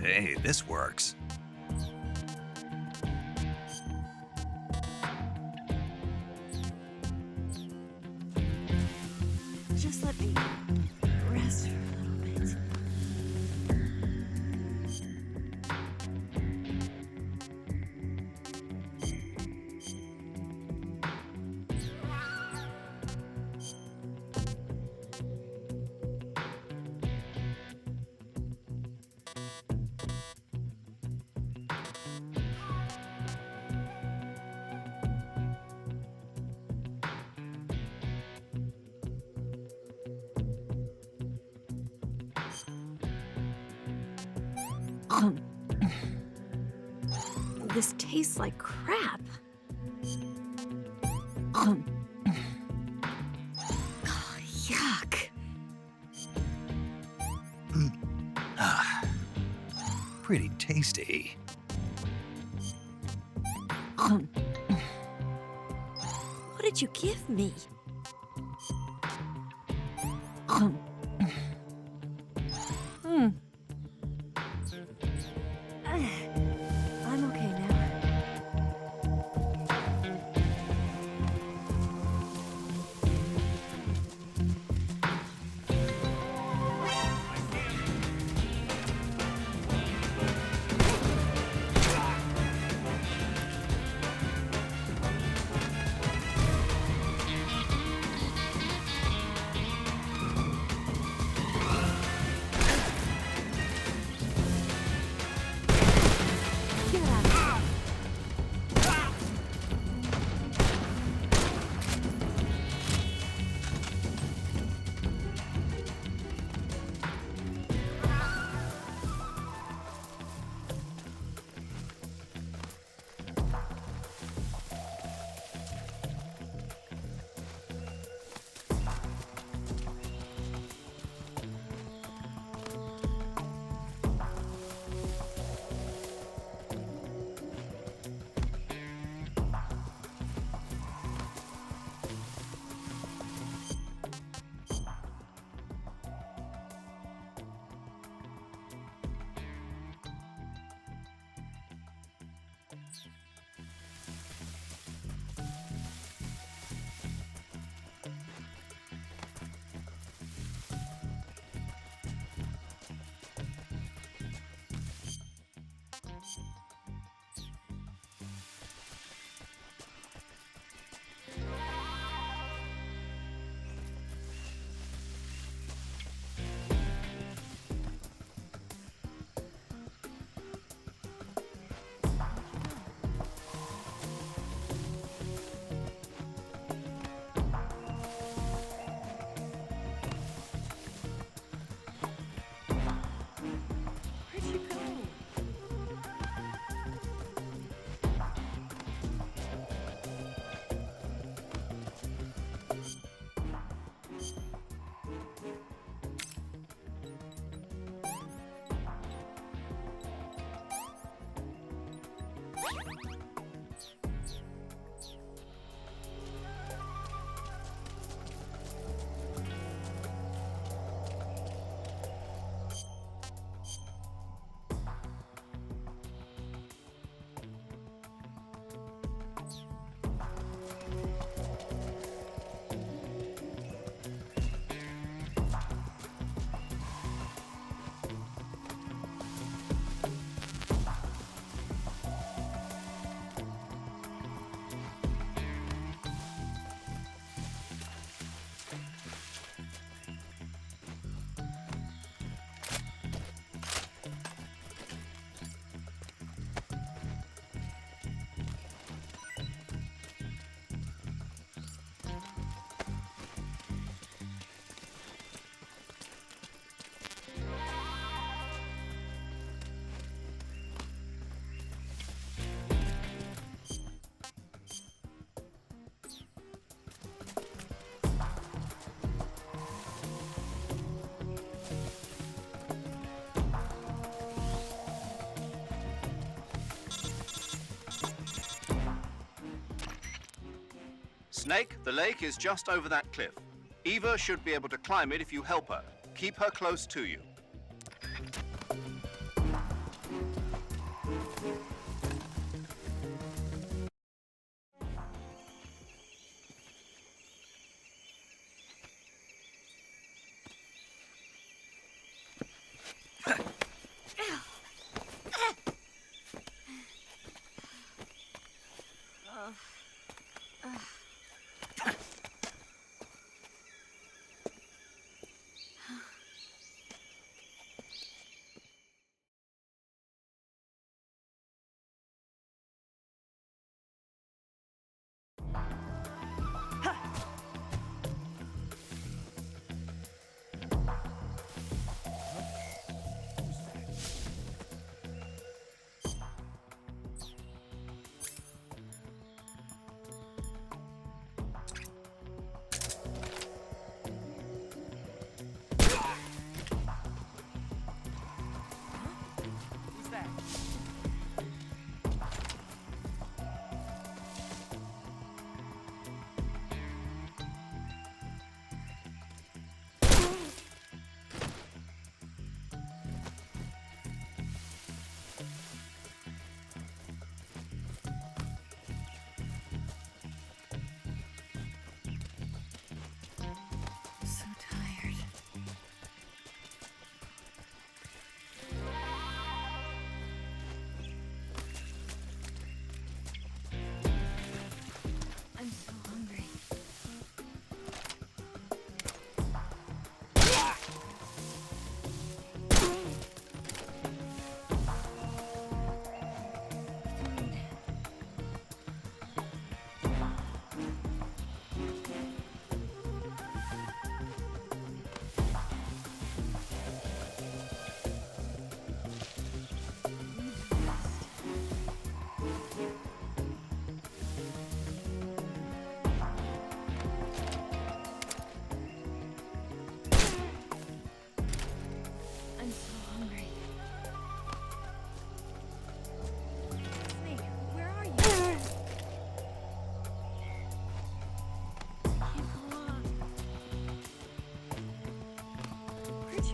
Hey, this works. Just let me rest for a little bit. This tastes like crap. Oh, yuck. Pretty tasty. What did you give me? I'm okay now. Get out of here. Where'd you go? Snake, the lake is just over that cliff. Eva should be able to climb it if you help her. Keep her close to you.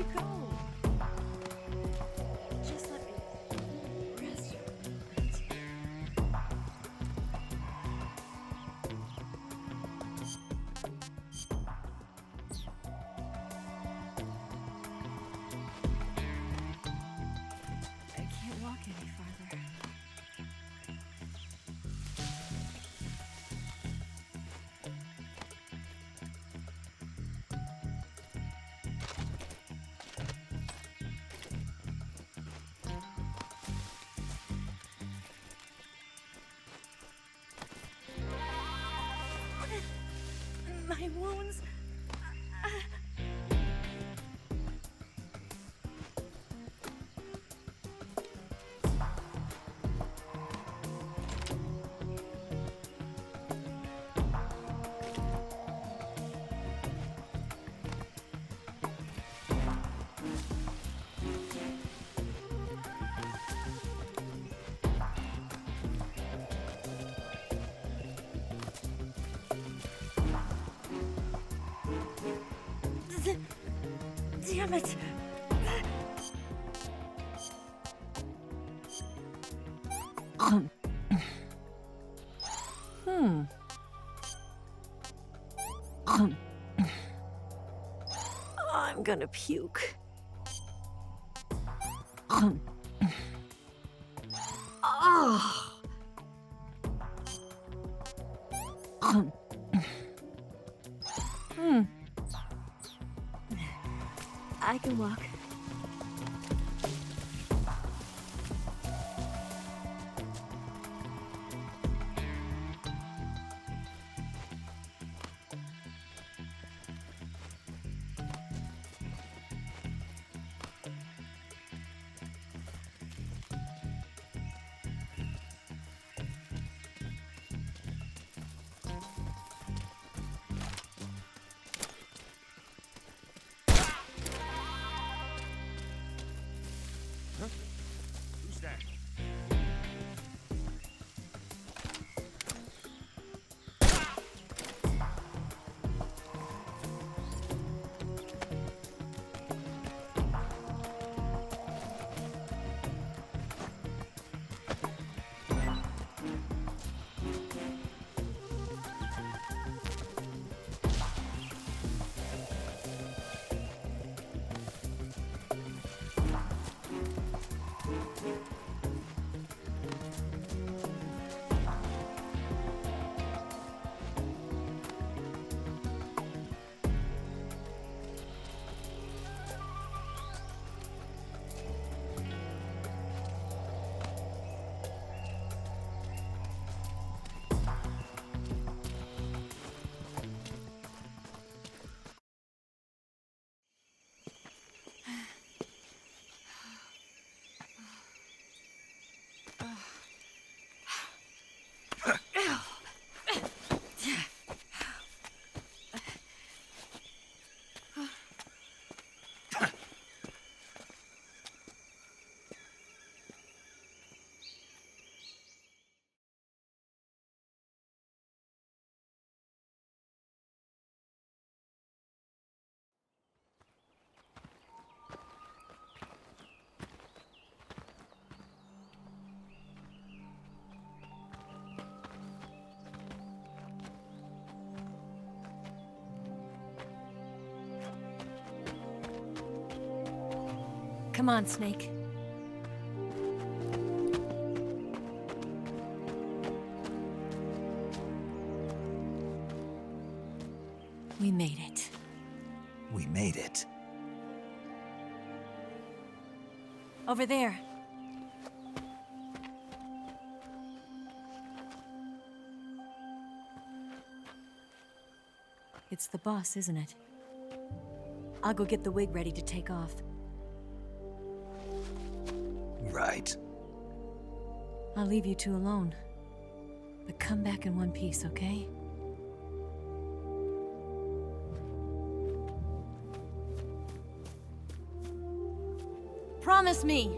you go? Just let me rest for a minute. I can't walk any farther. My wounds. Damn it! I'm gonna puke. Oh. I can walk. Come on, Snake. We made it. We made it. Over there. It's the boss, isn't it? I'll go get the wig ready to take off. Right. I'll leave you two alone. But come back in one piece, okay? Promise me!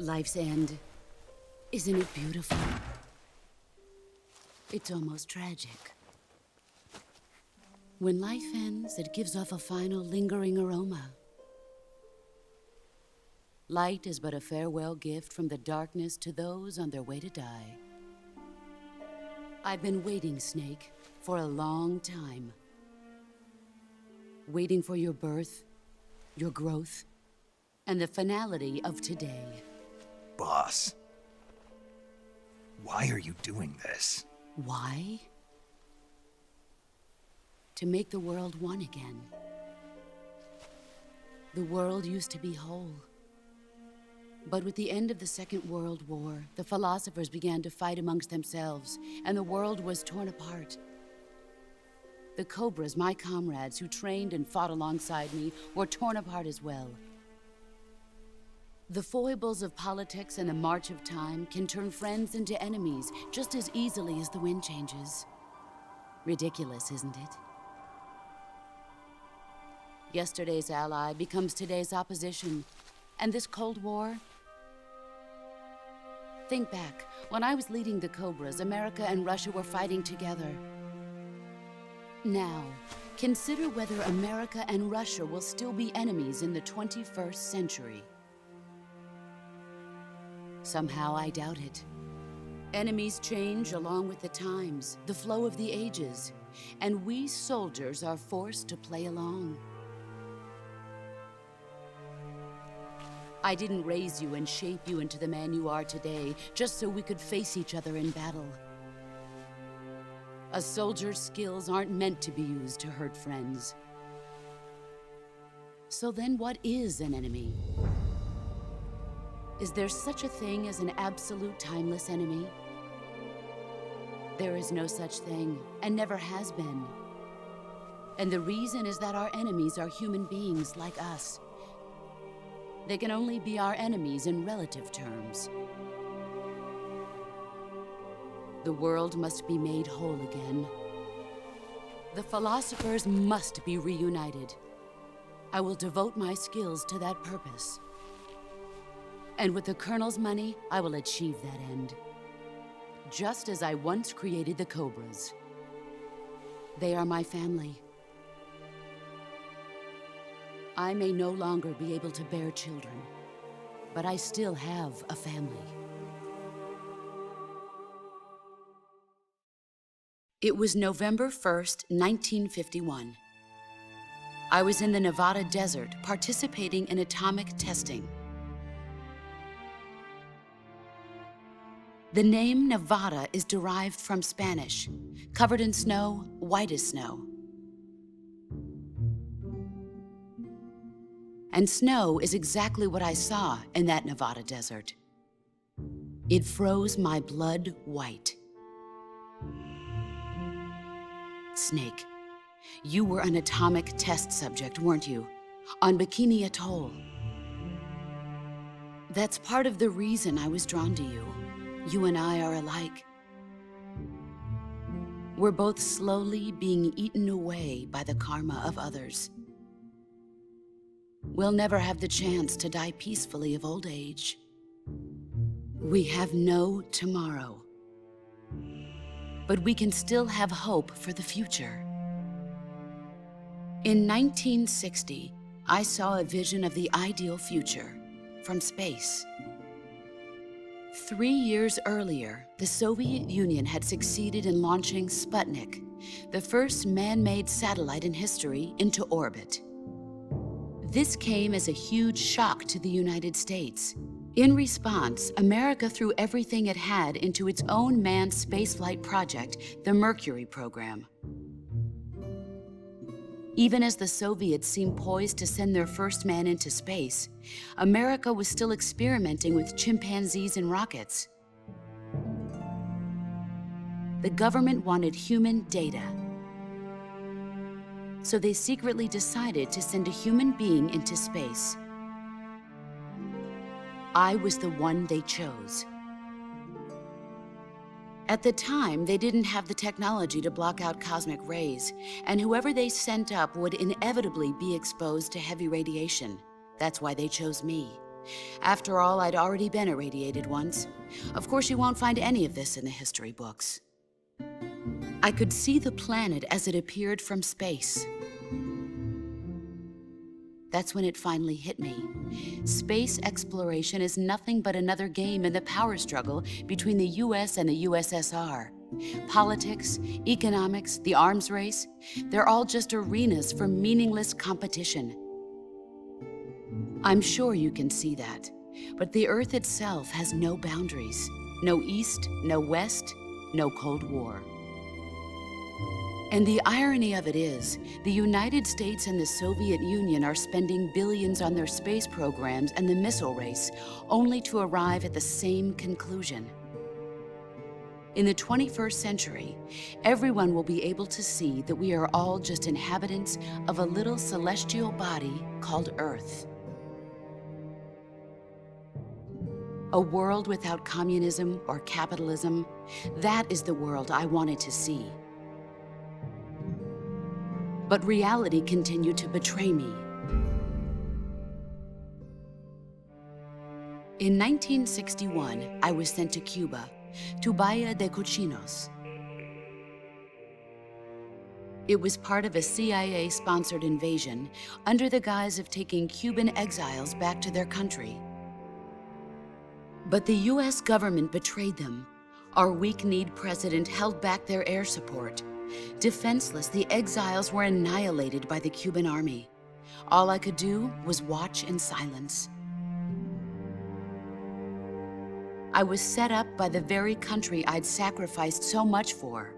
Life's end. Isn't it beautiful? It's almost tragic. When life ends, it gives off a final lingering aroma. Light is but a farewell gift from the darkness to those on their way to die. I've been waiting, Snake, for a long time. Waiting for your birth, your growth, and the finality of today. Boss, why are you doing this? Why? To make the world one again. The world used to be whole. But with the end of the Second World War, the philosophers began to fight amongst themselves, and the world was torn apart. The Cobras, my comrades who trained and fought alongside me, were torn apart as well. The foibles of politics and the march of time can turn friends into enemies just as easily as the wind changes. Ridiculous, isn't it? Yesterday's ally becomes today's opposition, and this Cold War. Think back, when I was leading the Cobras, America and Russia were fighting together. Now, consider whether America and Russia will still be enemies in the 21st century. Somehow I doubt it. Enemies change along with the times, the flow of the ages, and we soldiers are forced to play along. I didn't raise you and shape you into the man you are today just so we could face each other in battle. A soldier's skills aren't meant to be used to hurt friends. So then what is an enemy? Is there such a thing as an absolute timeless enemy? There is no such thing, and never has been. And the reason is that our enemies are human beings like us. They can only be our enemies in relative terms. The world must be made whole again. The philosophers must be reunited. I will devote my skills to that purpose. And with the Colonel's money, I will achieve that end. Just as I once created the Cobras. They are my family. I may no longer be able to bear children, but I still have a family. It was November 1st, 1951. I was in the Nevada desert participating in atomic testing. The name Nevada is derived from Spanish, covered in snow, white as snow. And snow is exactly what I saw in that Nevada desert. It froze my blood white. Snake, you were an atomic test subject, weren't you? On Bikini Atoll. That's part of the reason I was drawn to you. You and I are alike. We're both slowly being eaten away by the karma of others. We'll never have the chance to die peacefully of old age. We have no tomorrow. But we can still have hope for the future. In 1960, I saw a vision of the ideal future from space. 3 years earlier, the Soviet Union had succeeded in launching Sputnik, the first man-made satellite in history, into orbit. This came as a huge shock to the United States. In response, America threw everything it had into its own manned spaceflight project, the Mercury program. Even as the Soviets seemed poised to send their first man into space, America was still experimenting with chimpanzees and rockets. The government wanted human data. So they secretly decided to send a human being into space. I was the one they chose. At the time, they didn't have the technology to block out cosmic rays, and whoever they sent up would inevitably be exposed to heavy radiation. That's why they chose me. After all, I'd already been irradiated once. Of course, you won't find any of this in the history books. I could see the planet as it appeared from space. That's when it finally hit me. Space exploration is nothing but another game in the power struggle between the US and the USSR. Politics, economics, the arms race, they're all just arenas for meaningless competition. I'm sure you can see that, but the Earth itself has no boundaries. No East, no West, no Cold War. And the irony of it is, the United States and the Soviet Union are spending billions on their space programs and the missile race, only to arrive at the same conclusion. In the 21st century, everyone will be able to see that we are all just inhabitants of a little celestial body called Earth. A world without communism or capitalism, that is the world I wanted to see. But reality continued to betray me. In 1961, I was sent to Cuba, to Bahia de Cochinos. It was part of a CIA-sponsored invasion under the guise of taking Cuban exiles back to their country. But the US government betrayed them. Our weak-kneed president held back their air support. Defenseless, the exiles were annihilated by the Cuban army. All I could do was watch in silence. I was set up by the very country I'd sacrificed so much for,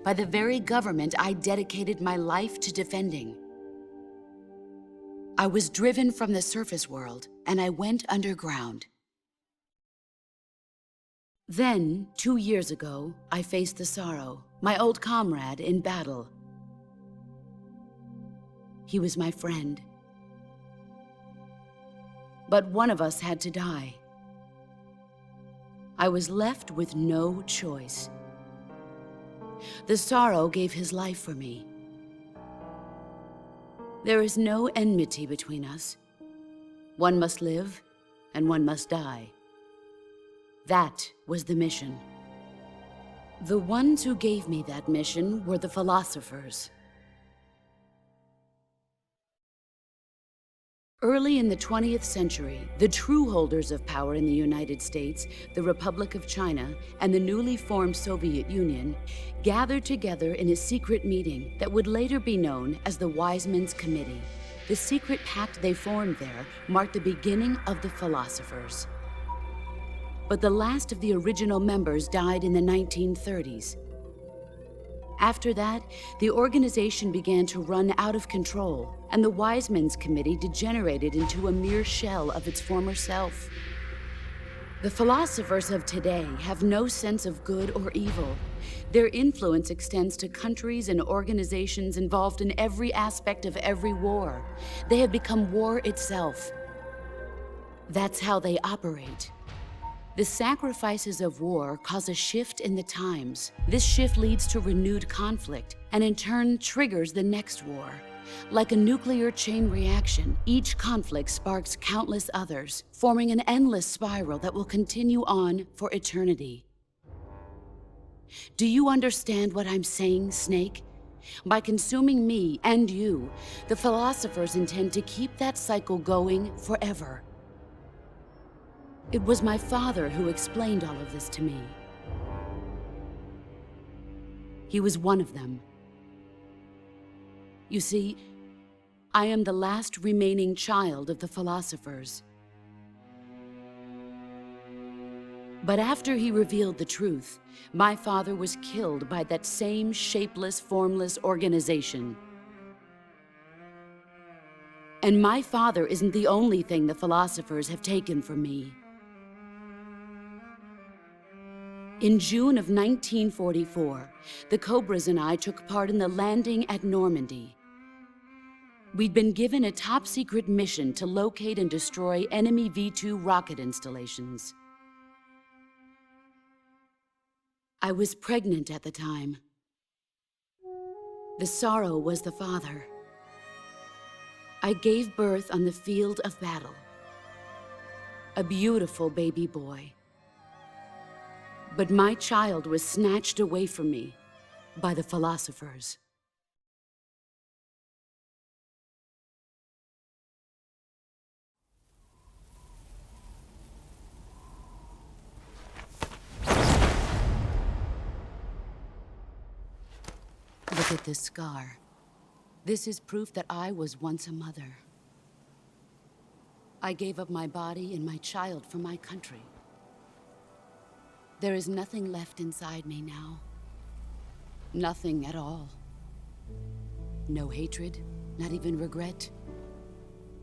by the very government I dedicated my life to defending. I was driven from the surface world, and I went underground. Then, 2 years ago, I faced the Sorrow, my old comrade in battle. He was my friend. But one of us had to die. I was left with no choice. The Sorrow gave his life for me. There is no enmity between us. One must live, and one must die. That was the mission. The ones who gave me that mission were the philosophers. Early in the 20th century, the true holders of power in the United States, the Republic of China, and the newly formed Soviet Union gathered together in a secret meeting that would later be known as the Wise Men's Committee. The secret pact they formed there marked the beginning of the philosophers. But the last of the original members died in the 1930s. After that, the organization began to run out of control, and the Wise Men's Committee degenerated into a mere shell of its former self. The philosophers of today have no sense of good or evil. Their influence extends to countries and organizations involved in every aspect of every war. They have become war itself. That's how they operate. The sacrifices of war cause a shift in the times. This shift leads to renewed conflict, and in turn triggers the next war. Like a nuclear chain reaction, each conflict sparks countless others, forming an endless spiral that will continue on for eternity. Do you understand what I'm saying, Snake? By consuming me and you, the philosophers intend to keep that cycle going forever. It was my father who explained all of this to me. He was one of them. You see, I am the last remaining child of the philosophers. But after he revealed the truth, my father was killed by that same shapeless, formless organization. And my father isn't the only thing the philosophers have taken from me. In June of 1944, the Cobras and I took part in the landing at Normandy. We'd been given a top-secret mission to locate and destroy enemy V-2 rocket installations. I was pregnant at the time. The Sorrow was the father. I gave birth on the field of battle. a beautiful baby boy. But my child was snatched away from me by the philosophers. Look at this scar. This is proof that I was once a mother. I gave up my body and my child for my country. There is nothing left inside me now. Nothing at all. No hatred, not even regret.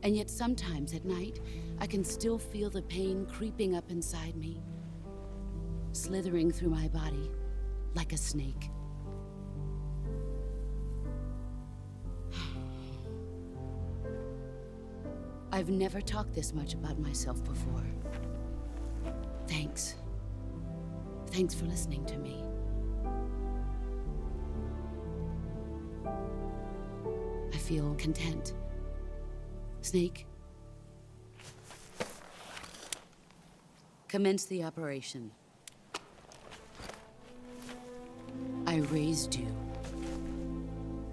And yet sometimes at night, I can still feel the pain creeping up inside me, slithering through my body like a snake. I've never talked this much about myself before. Thanks. Thanks for listening to me. I feel content. Snake? Commence the operation. I raised you.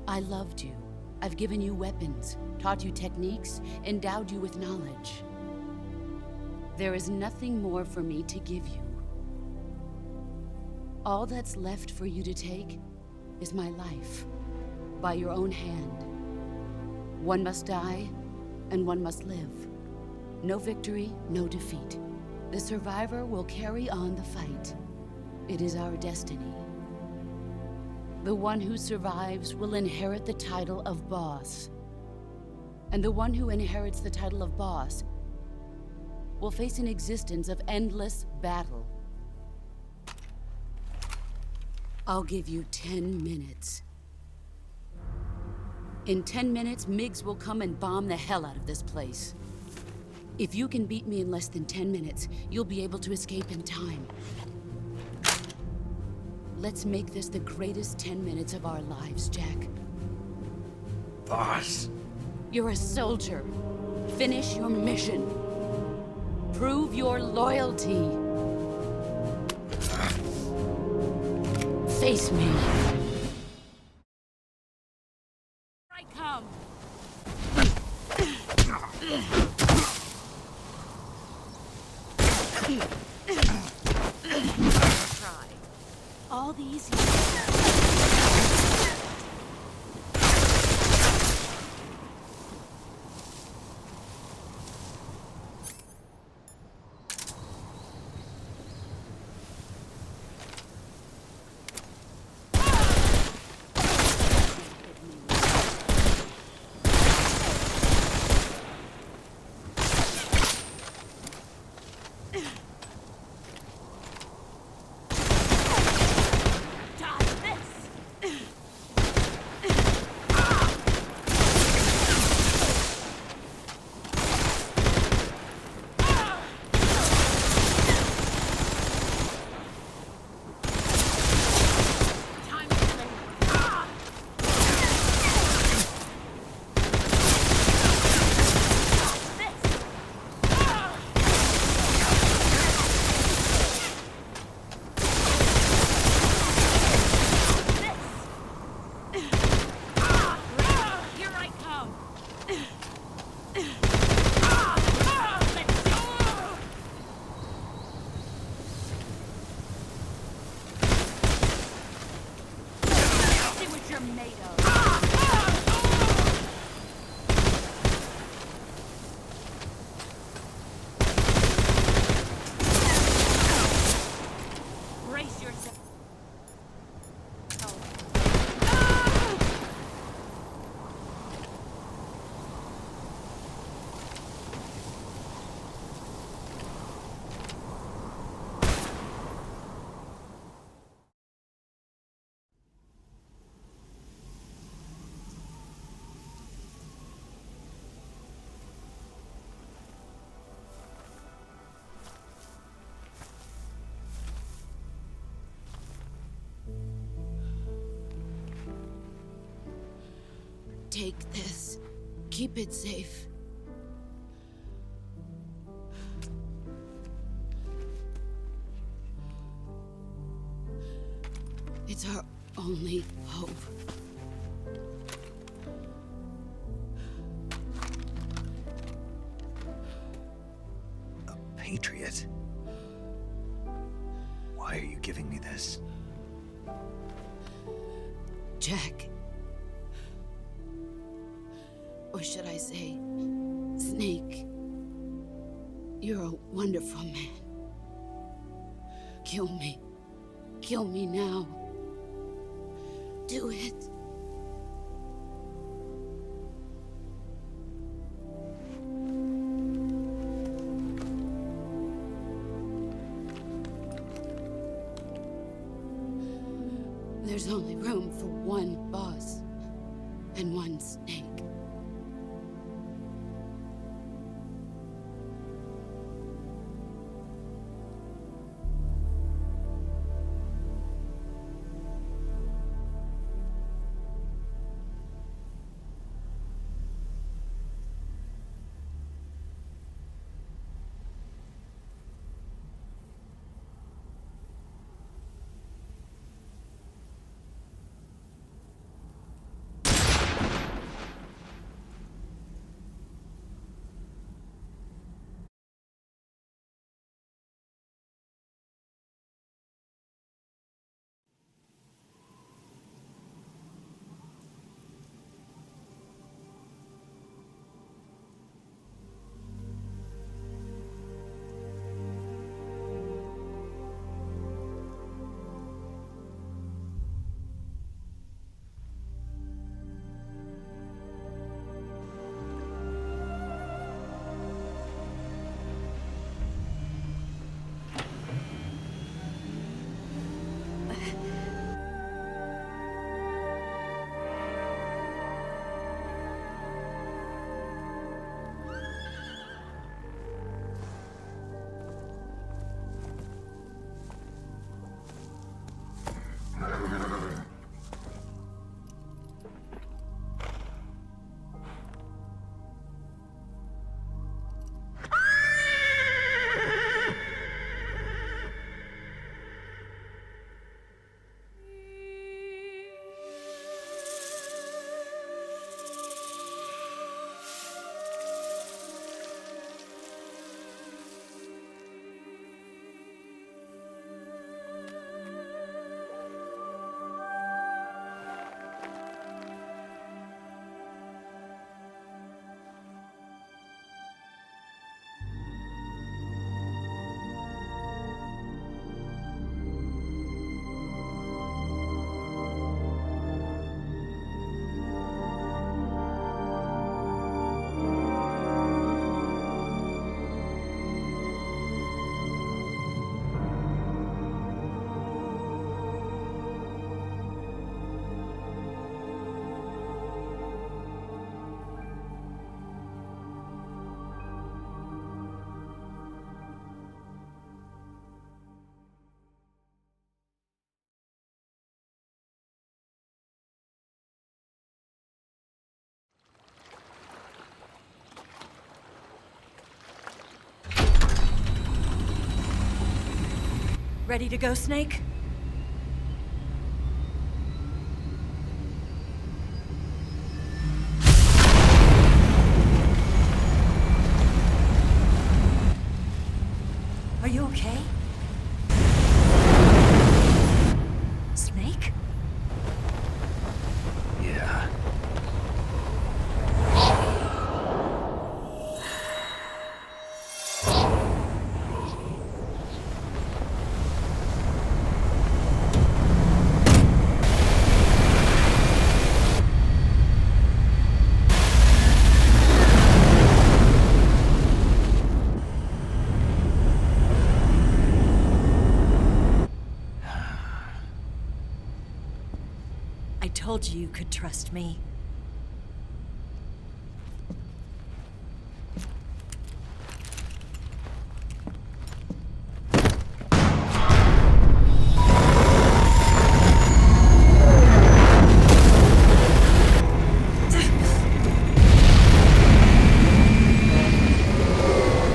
I loved you. I've given you weapons, taught you techniques, endowed you with knowledge. There is nothing more for me to give you. All that's left for you to take is my life, by your own hand. One must die, and one must live. No victory, no defeat. The survivor will carry on the fight. It is our destiny. The one who survives will inherit the title of boss. And the one who inherits the title of boss will face an existence of endless battle. I'll give you 10 minutes. In 10 minutes, MiGs will come and bomb the hell out of this place. If you can beat me in less than 10 minutes, you'll be able to escape in time. Let's make this the greatest 10 minutes of our lives, Jack. Boss. You're a soldier. Finish your mission. Prove your loyalty. Face me. I come. Try. All these Take this. Keep it safe. It's our only hope. A patriot? Why are you giving me this? Jack. Or should I say, Snake. You're a wonderful man. Kill me. Kill me now. Do it. There's only room for one boss and one snake. Ready to go, Snake? Are you okay? Snake? Yeah. I told you you could trust me.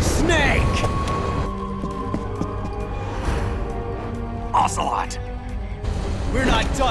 Snake! Ocelot! We're not done!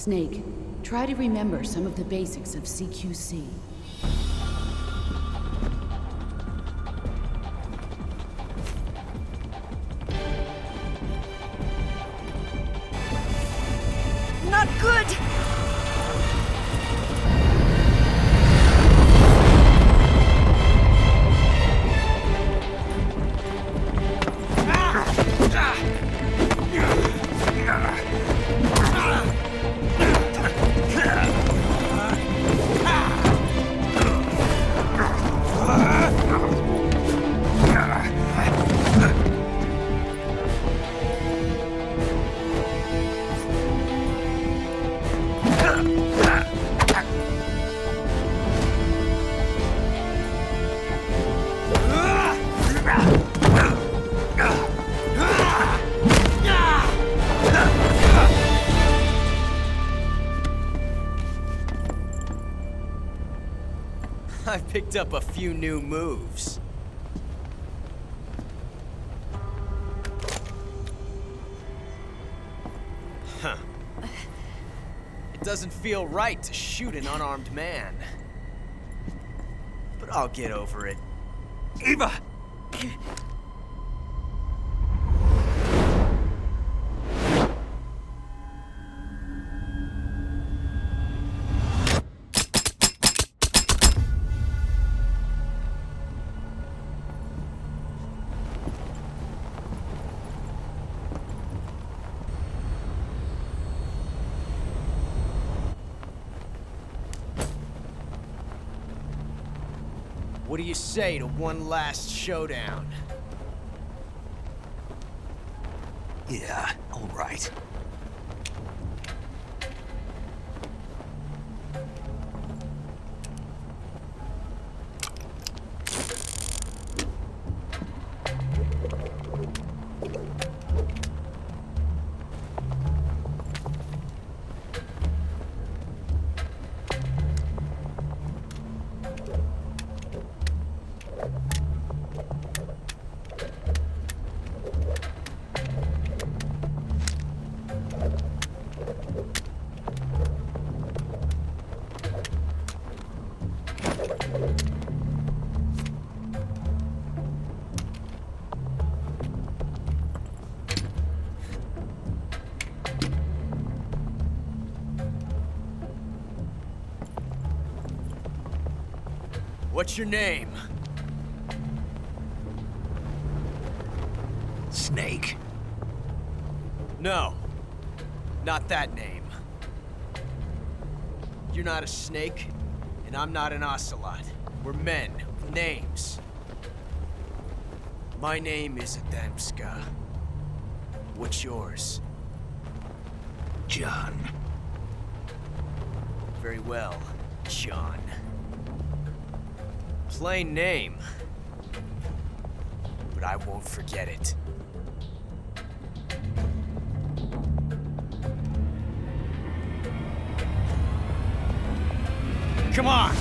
Snake, try to remember some of the basics of CQC. Not good! I picked up a few new moves. Huh. It doesn't feel right to shoot an unarmed man. But I'll get over it. Eva! What do you say to one last showdown? Yeah, all right. What's your name? Snake. No, not that name. You're not a snake, and I'm not an ocelot. We're men with names. My name is Adamska. What's yours? John. Very well, John. Plain name, but I won't forget it. Come on!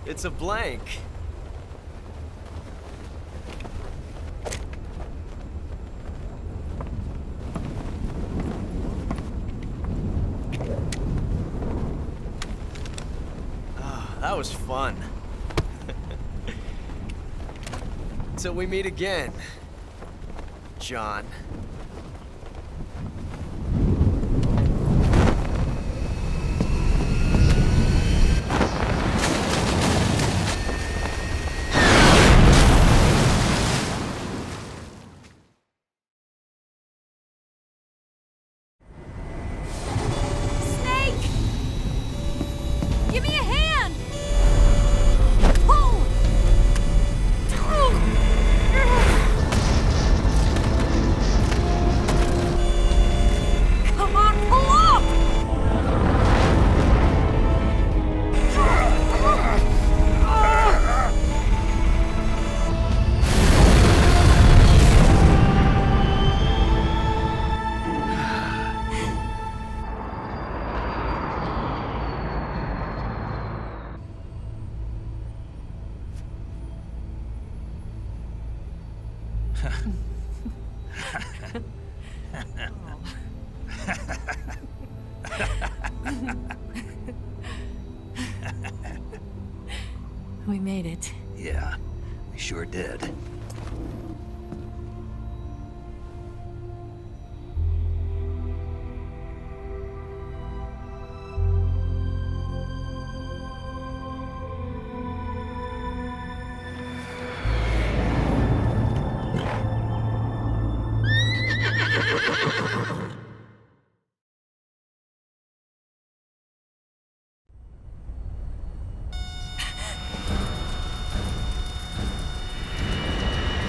It's a blank. That was fun. Until we meet again, John. We made it. Yeah, we sure did.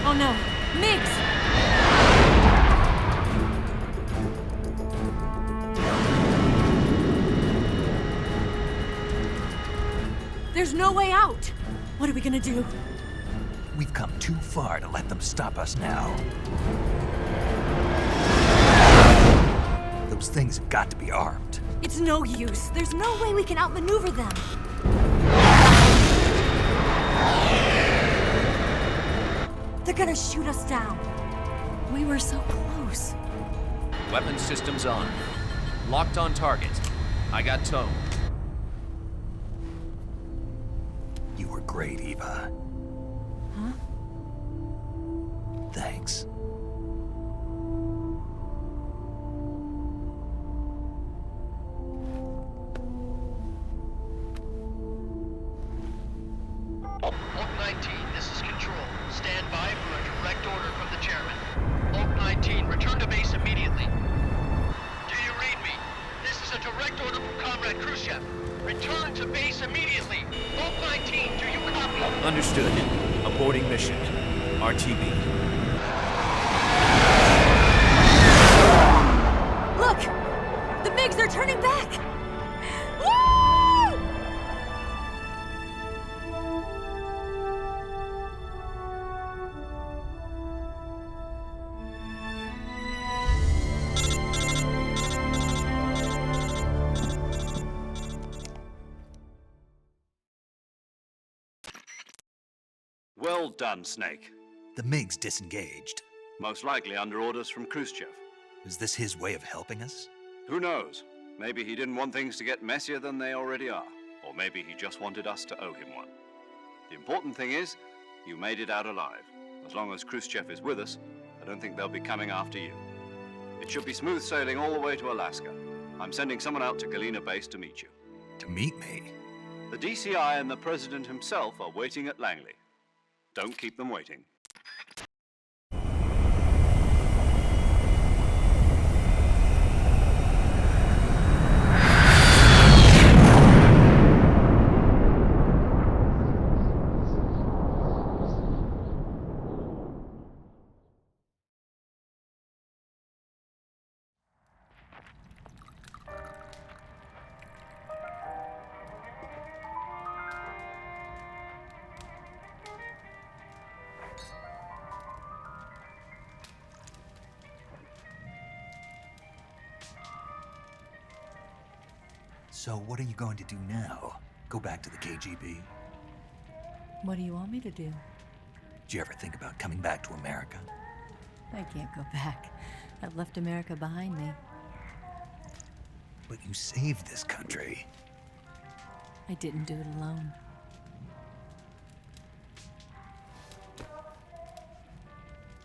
Oh no, Migs! There's no way out! What are we gonna do? We've come too far to let them stop us now. Those things have got to be armed. It's no use. There's no way we can outmaneuver them. They're gonna shoot us down. We were so close. Weapon systems on. Locked on target. I got tone. You were great, Eva. Huh? Thanks. Oak 19, this is Control. Stand by for a direct order from the chairman. Oak 19, return to base immediately. Do you read me? This is a direct order from Comrade Khrushchev. Return to base immediately. Oak 19, do you copy? Understood. Aborting mission. RTB. Look! The MiGs are turning back! Woo! Well done, Snake. The MiGs disengaged. Most likely under orders from Khrushchev. Is this his way of helping us? Who knows? Maybe he didn't want things to get messier than they already are. Or maybe he just wanted us to owe him one. The important thing is, you made it out alive. As long as Khrushchev is with us, I don't think they'll be coming after you. It should be smooth sailing all the way to Alaska. I'm sending someone out to Galena Base to meet you. To meet me? The DCI and the President himself are waiting at Langley. Don't keep them waiting. So what are you going to do now? Go back to the KGB? What do you want me to do? Did you ever think about coming back to America? I can't go back. I've left America behind me. But you saved this country. I didn't do it alone.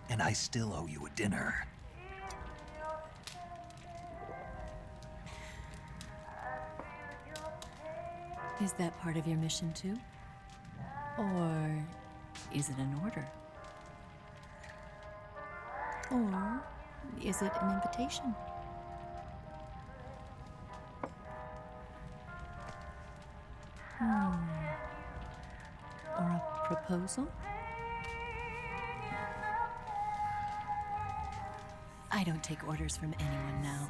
and I still owe you a dinner. Is that part of your mission too? Or is it an order? Or is it an invitation? Or a proposal? I don't take orders from anyone now.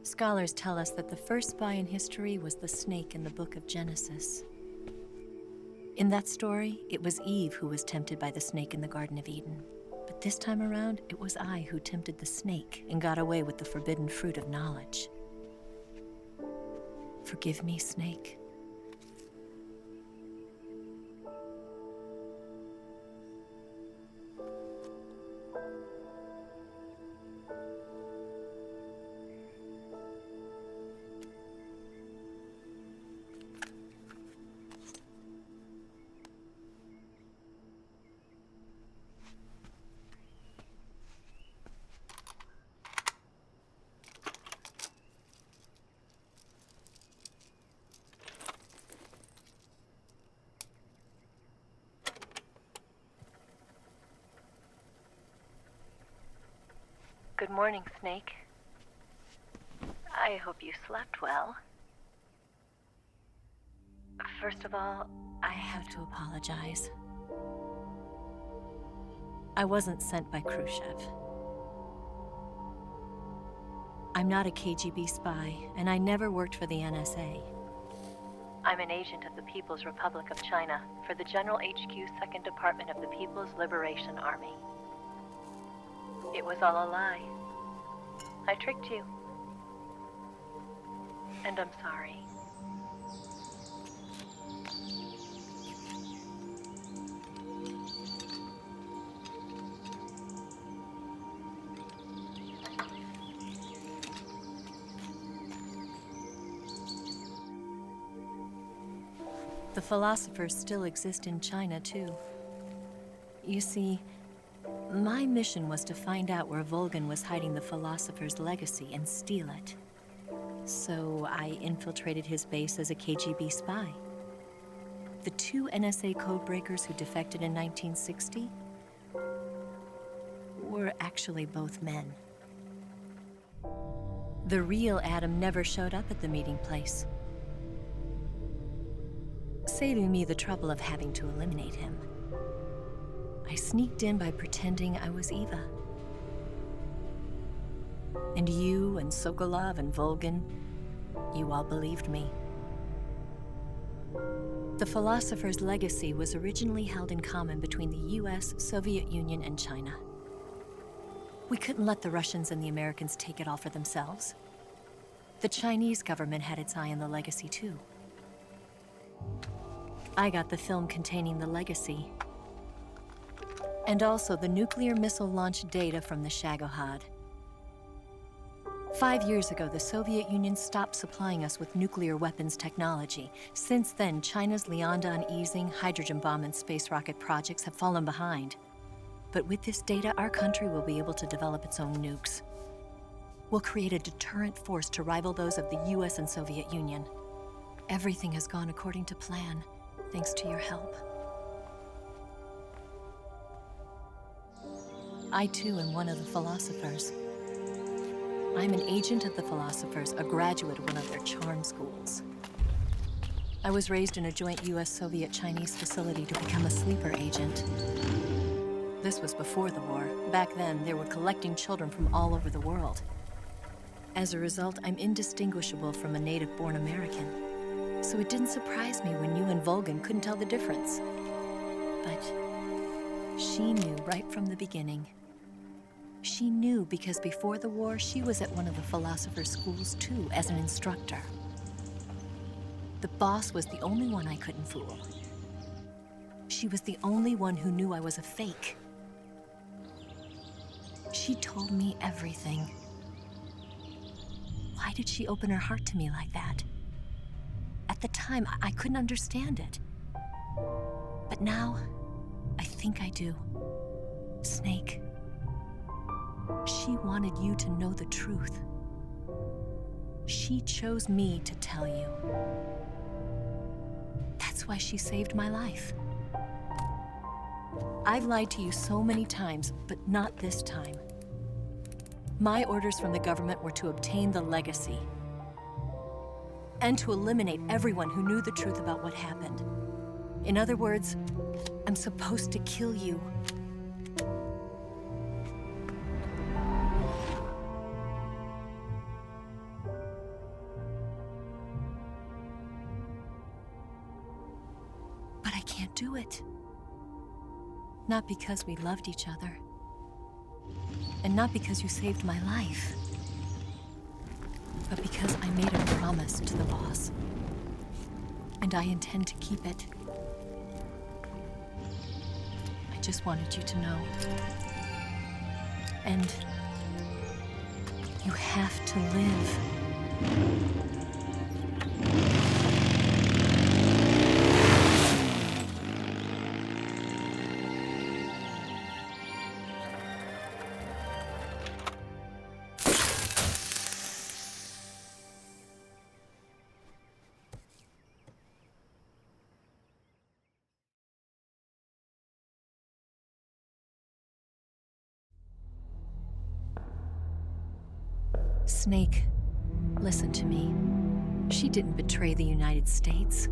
Scholars tell us that the first spy in history was the snake in the book of Genesis. In that story, it was Eve who was tempted by the snake in the Garden of Eden. But this time around, it was I who tempted the snake and got away with the forbidden fruit of knowledge. Forgive me, snake. Good morning, Snake. I hope you slept well. First of all, I have to apologize. I wasn't sent by Khrushchev. I'm not a KGB spy, and I never worked for the NSA. I'm an agent of the People's Republic of China for the General HQ 2nd Department of the People's Liberation Army. It was all a lie. I tricked you. And I'm sorry. The philosophers still exist in China, too. You see, my mission was to find out where Volgin was hiding the philosopher's legacy and steal it. So I infiltrated his base as a KGB spy. The 2 NSA codebreakers who defected in 1960 were actually both men. The real Adam never showed up at the meeting place, saving me the trouble of having to eliminate him. I sneaked in by pretending I was Eva. And you and Sokolov and Volgin, you all believed me. The philosopher's legacy was originally held in common between the US, Soviet Union, and China. We couldn't let the Russians and the Americans take it all for themselves. The Chinese government had its eye on the legacy too. I got the film containing the legacy, and also the nuclear missile launch data from the Shagohod. 5 years ago, the Soviet Union stopped supplying us with nuclear weapons technology. Since then, China's Liaodong easing, hydrogen bomb, and space rocket projects have fallen behind. But with this data, our country will be able to develop its own nukes. We'll create a deterrent force to rival those of the US and Soviet Union. Everything has gone according to plan, thanks to your help. I too am one of the philosophers. I'm an agent of the philosophers, a graduate of one of their charm schools. I was raised in a joint US-Soviet-Chinese facility to become a sleeper agent. This was before the war. Back then, they were collecting children from all over the world. As a result, I'm indistinguishable from a native-born American. So it didn't surprise me when you and Volgin couldn't tell the difference. But she knew right from the beginning. She knew because before the war, she was at one of the philosopher's schools too, as an instructor. The boss was the only one I couldn't fool. She was the only one who knew I was a fake. She told me everything. Why did she open her heart to me like that? At the time, I couldn't understand it. But now, I think I do. Snake. She wanted you to know the truth. She chose me to tell you. That's why she saved my life. I've lied to you so many times, but not this time. My orders from the government were to obtain the legacy and to eliminate everyone who knew the truth about what happened. In other words, I'm supposed to kill you. But I can't do it. Not because we loved each other. And not because you saved my life. But because I made a promise to the boss. And I intend to keep it. I just wanted you to know. And you have to live. Snake, listen to me. She didn't betray the United States.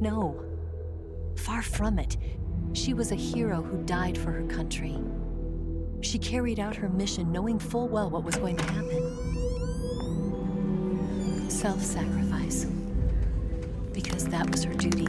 No, far from it. She was a hero who died for her country. She carried out her mission knowing full well what was going to happen. Self-sacrifice. Because that was her duty.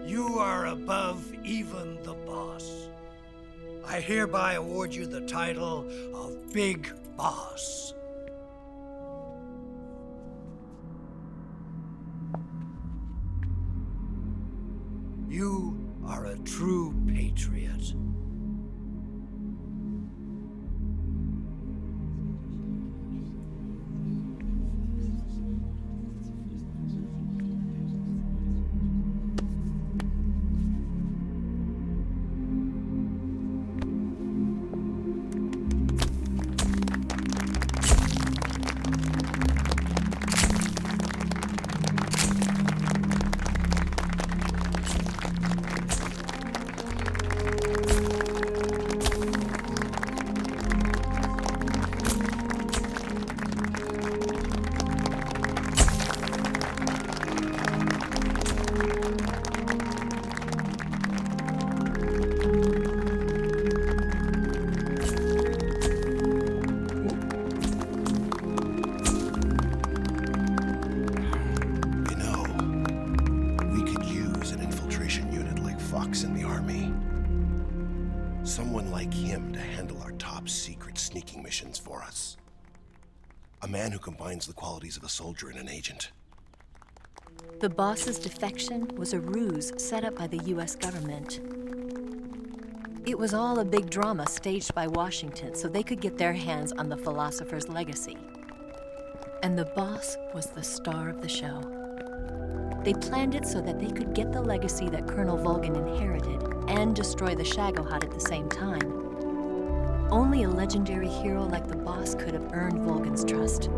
You are above even the boss. I hereby award you the title of Big Boss. You are a true patriot. box in the army. Someone like him to handle our top secret sneaking missions for us. A man who combines the qualities of a soldier and an agent. The boss's defection was a ruse set up by the US government. It was all a big drama staged by Washington so they could get their hands on the philosopher's legacy. And the boss was the star of the show. They planned it so that they could get the legacy that Colonel Volgin inherited and destroy the Shagohod at the same time. Only a legendary hero like the boss could have earned Volgin's trust.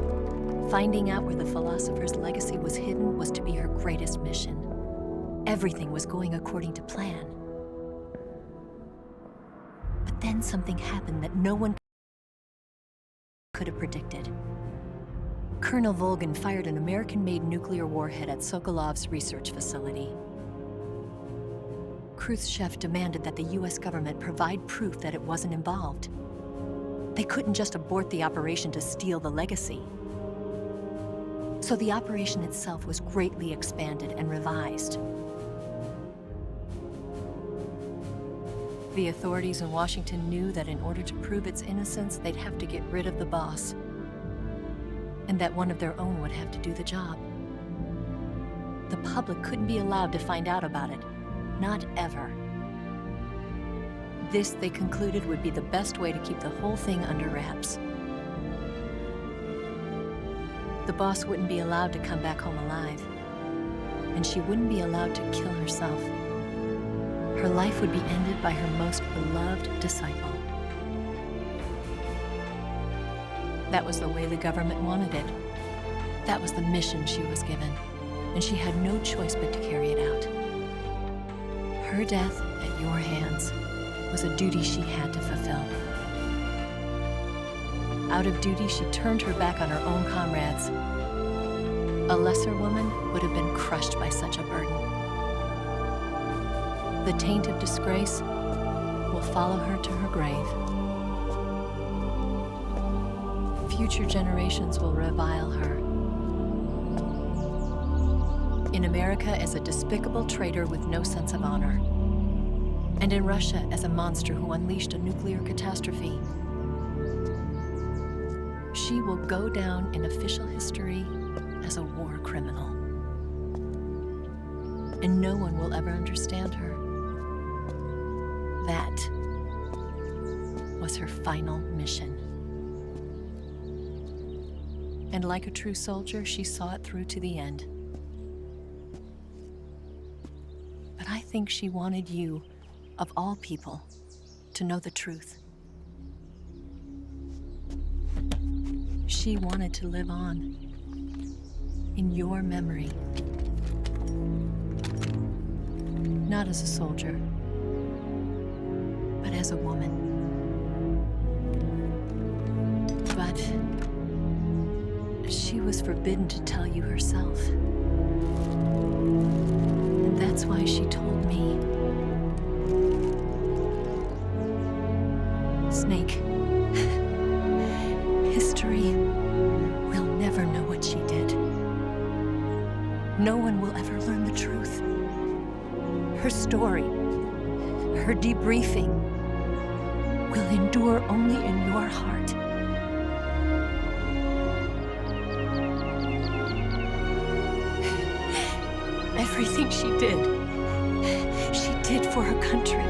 Finding out where the philosopher's legacy was hidden was to be her greatest mission. Everything was going according to plan. But then something happened that no one could have predicted. Colonel Volgin fired an American-made nuclear warhead at Sokolov's research facility. Khrushchev demanded that the US government provide proof that it wasn't involved. They couldn't just abort the operation to steal the legacy. So the operation itself was greatly expanded and revised. The authorities in Washington knew that in order to prove its innocence, they'd have to get rid of the boss, and that one of their own would have to do the job. The public couldn't be allowed to find out about it, not ever. This, they concluded, would be the best way to keep the whole thing under wraps. The boss wouldn't be allowed to come back home alive, and she wouldn't be allowed to kill herself. Her life would be ended by her most beloved disciple. That was the way the government wanted it. That was the mission she was given, and she had no choice but to carry it out. Her death at your hands was a duty she had to fulfill. Out of duty, she turned her back on her own comrades. A lesser woman would have been crushed by such a burden. The taint of disgrace will follow her to her grave. Future generations will revile her. In America as a despicable traitor with no sense of honor. And in Russia as a monster who unleashed a nuclear catastrophe. She will go down in official history as a war criminal. And no one will ever understand her. That was her final mission. And like a true soldier, she saw it through to the end. But I think she wanted you, of all people, to know the truth. She wanted to live on in your memory. Not as a soldier, but as a woman. But she was forbidden to tell you herself. And that's why she told me. Snake, history will never know what she did. No one will ever learn the truth. Her story, her debriefing, will endure only in your heart. Everything she did for her country.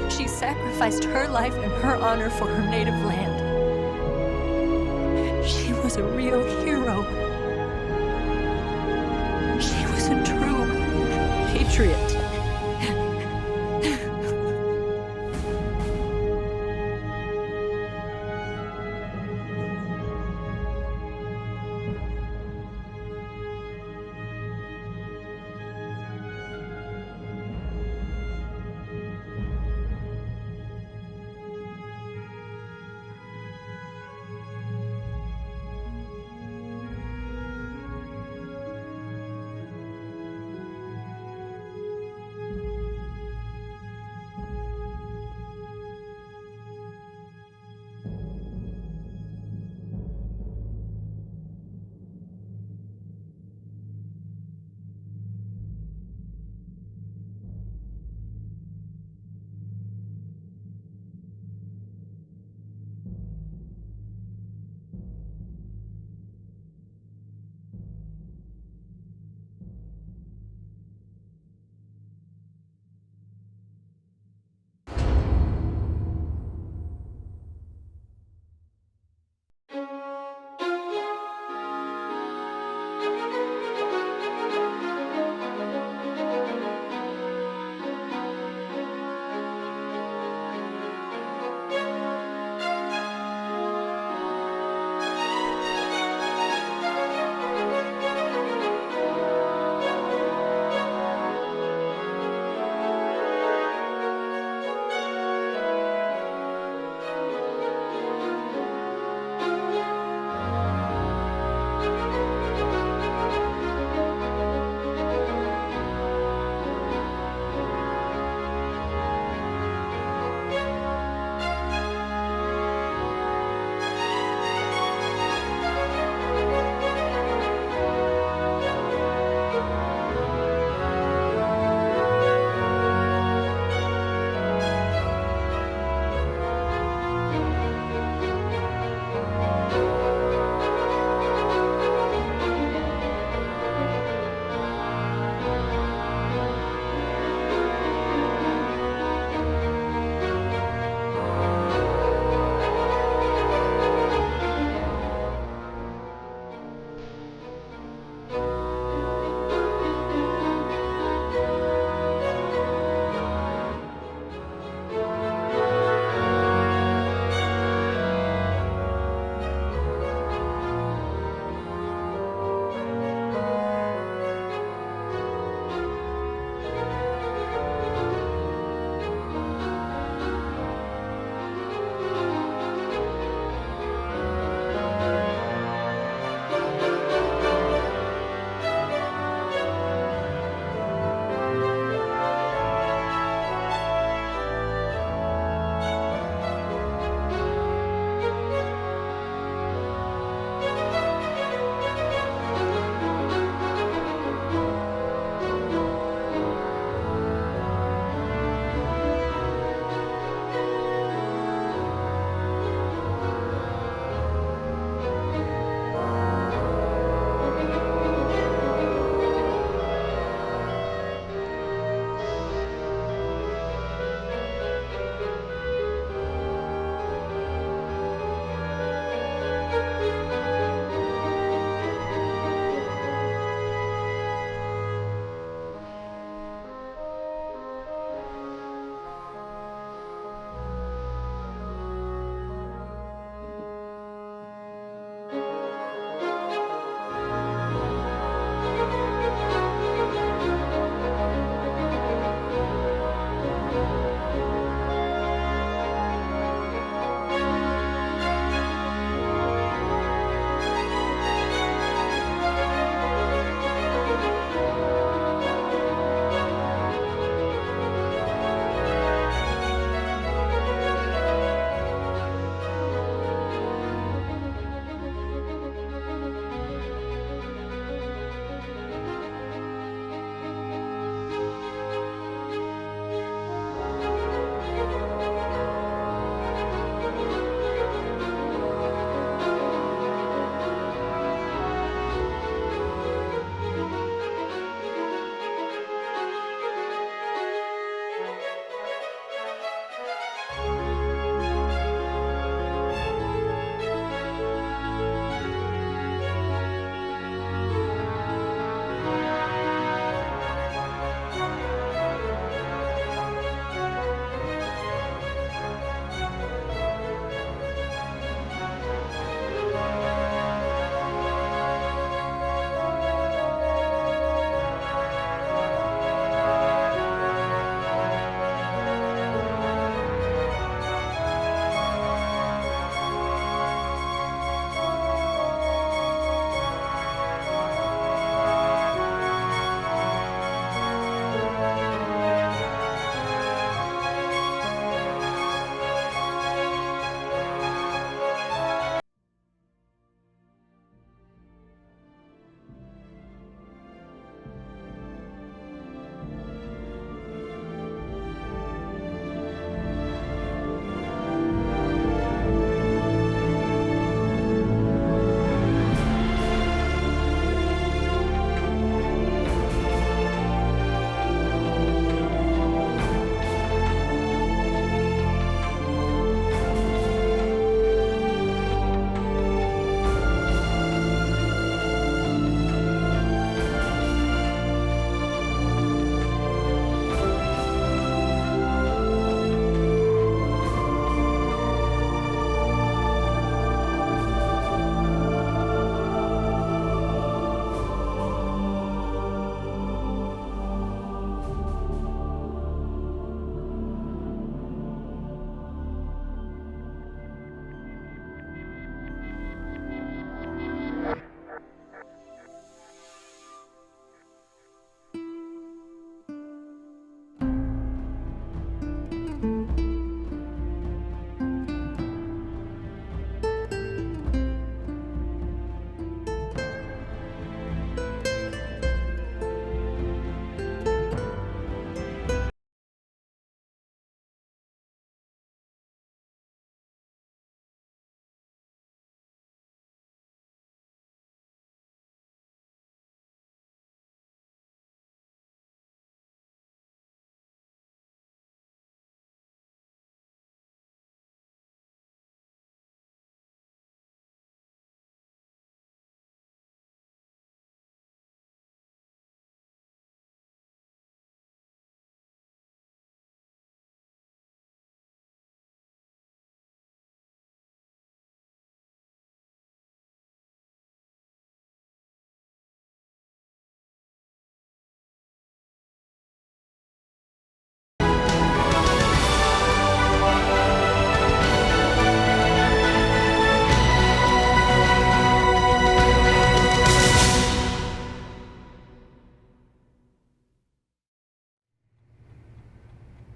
She sacrificed her life and her honor for her native land. She was a real hero. She was a true patriot.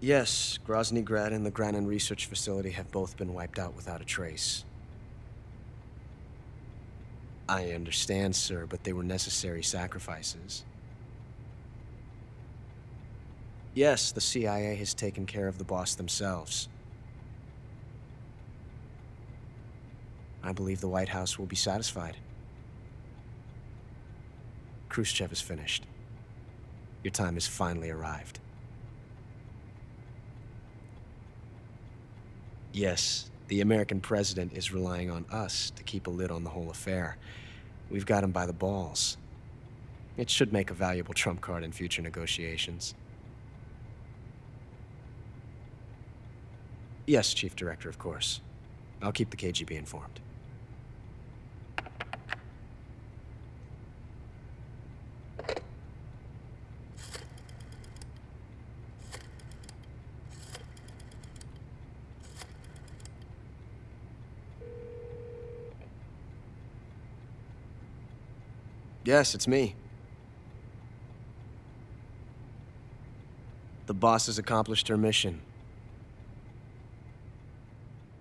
Yes, Grozny Grad and the Granin Research Facility have both been wiped out without a trace. I understand, sir, but they were necessary sacrifices. Yes, the CIA has taken care of the boss themselves. I believe the White House will be satisfied. Khrushchev is finished. Your time has finally arrived. Yes, the American president is relying on us to keep a lid on the whole affair. We've got him by the balls. It should make a valuable trump card in future negotiations. Yes, Chief Director, of course. I'll keep the KGB informed. Yes, it's me. The boss has accomplished her mission.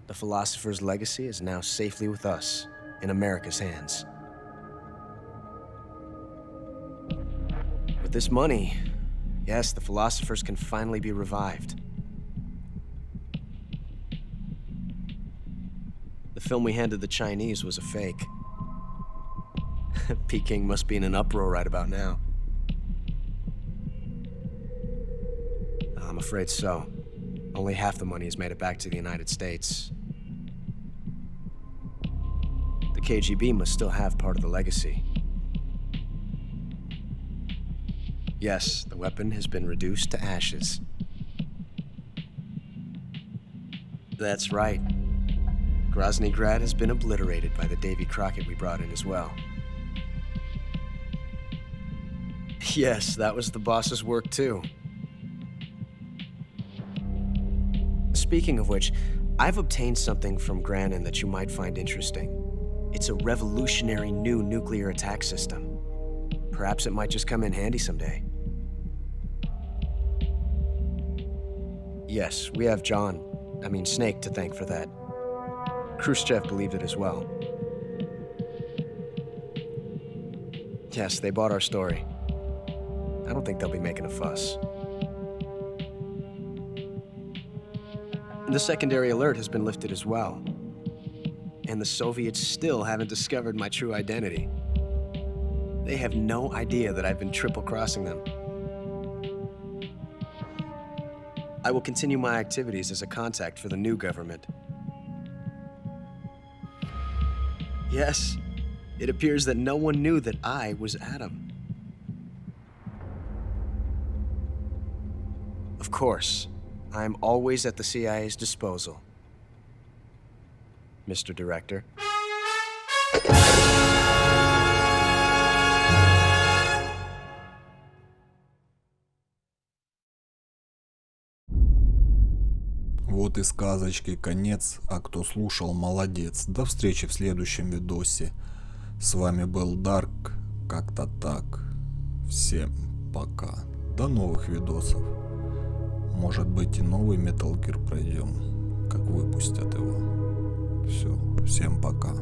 The philosopher's legacy is now safely with us, in America's hands. With this money, yes, the philosophers can finally be revived. The film we handed the Chinese was a fake. Peking must be in an uproar right about now. I'm afraid so. Only half the money has made it back to the United States. The KGB must still have part of the legacy. Yes, the weapon has been reduced to ashes. That's right. Grozny Grad has been obliterated by the Davy Crockett we brought in as well. Yes, that was the boss's work too. Speaking of which, I've obtained something from Granin that you might find interesting. It's a revolutionary new nuclear attack system. Perhaps it might just come in handy someday. Yes, we have Snake to thank for that. Khrushchev believed it as well. Yes, they bought our story. I don't think they'll be making a fuss. The secondary alert has been lifted as well. And the Soviets still haven't discovered my true identity. They have no idea that I've been triple-crossing them. I will continue my activities as a contact for the new government. Yes, it appears that no one knew that I was Adam. Of course, I'm always at the CIA's disposal. Mr. Director. Вот и сказочки конец, а кто слушал, молодец. До встречи в следующем видосе. С вами был Дарк, как-то так. Всем пока. До новых видосов. Может быть и новый Metal Gear пройдем, как выпустят его. Все, всем пока.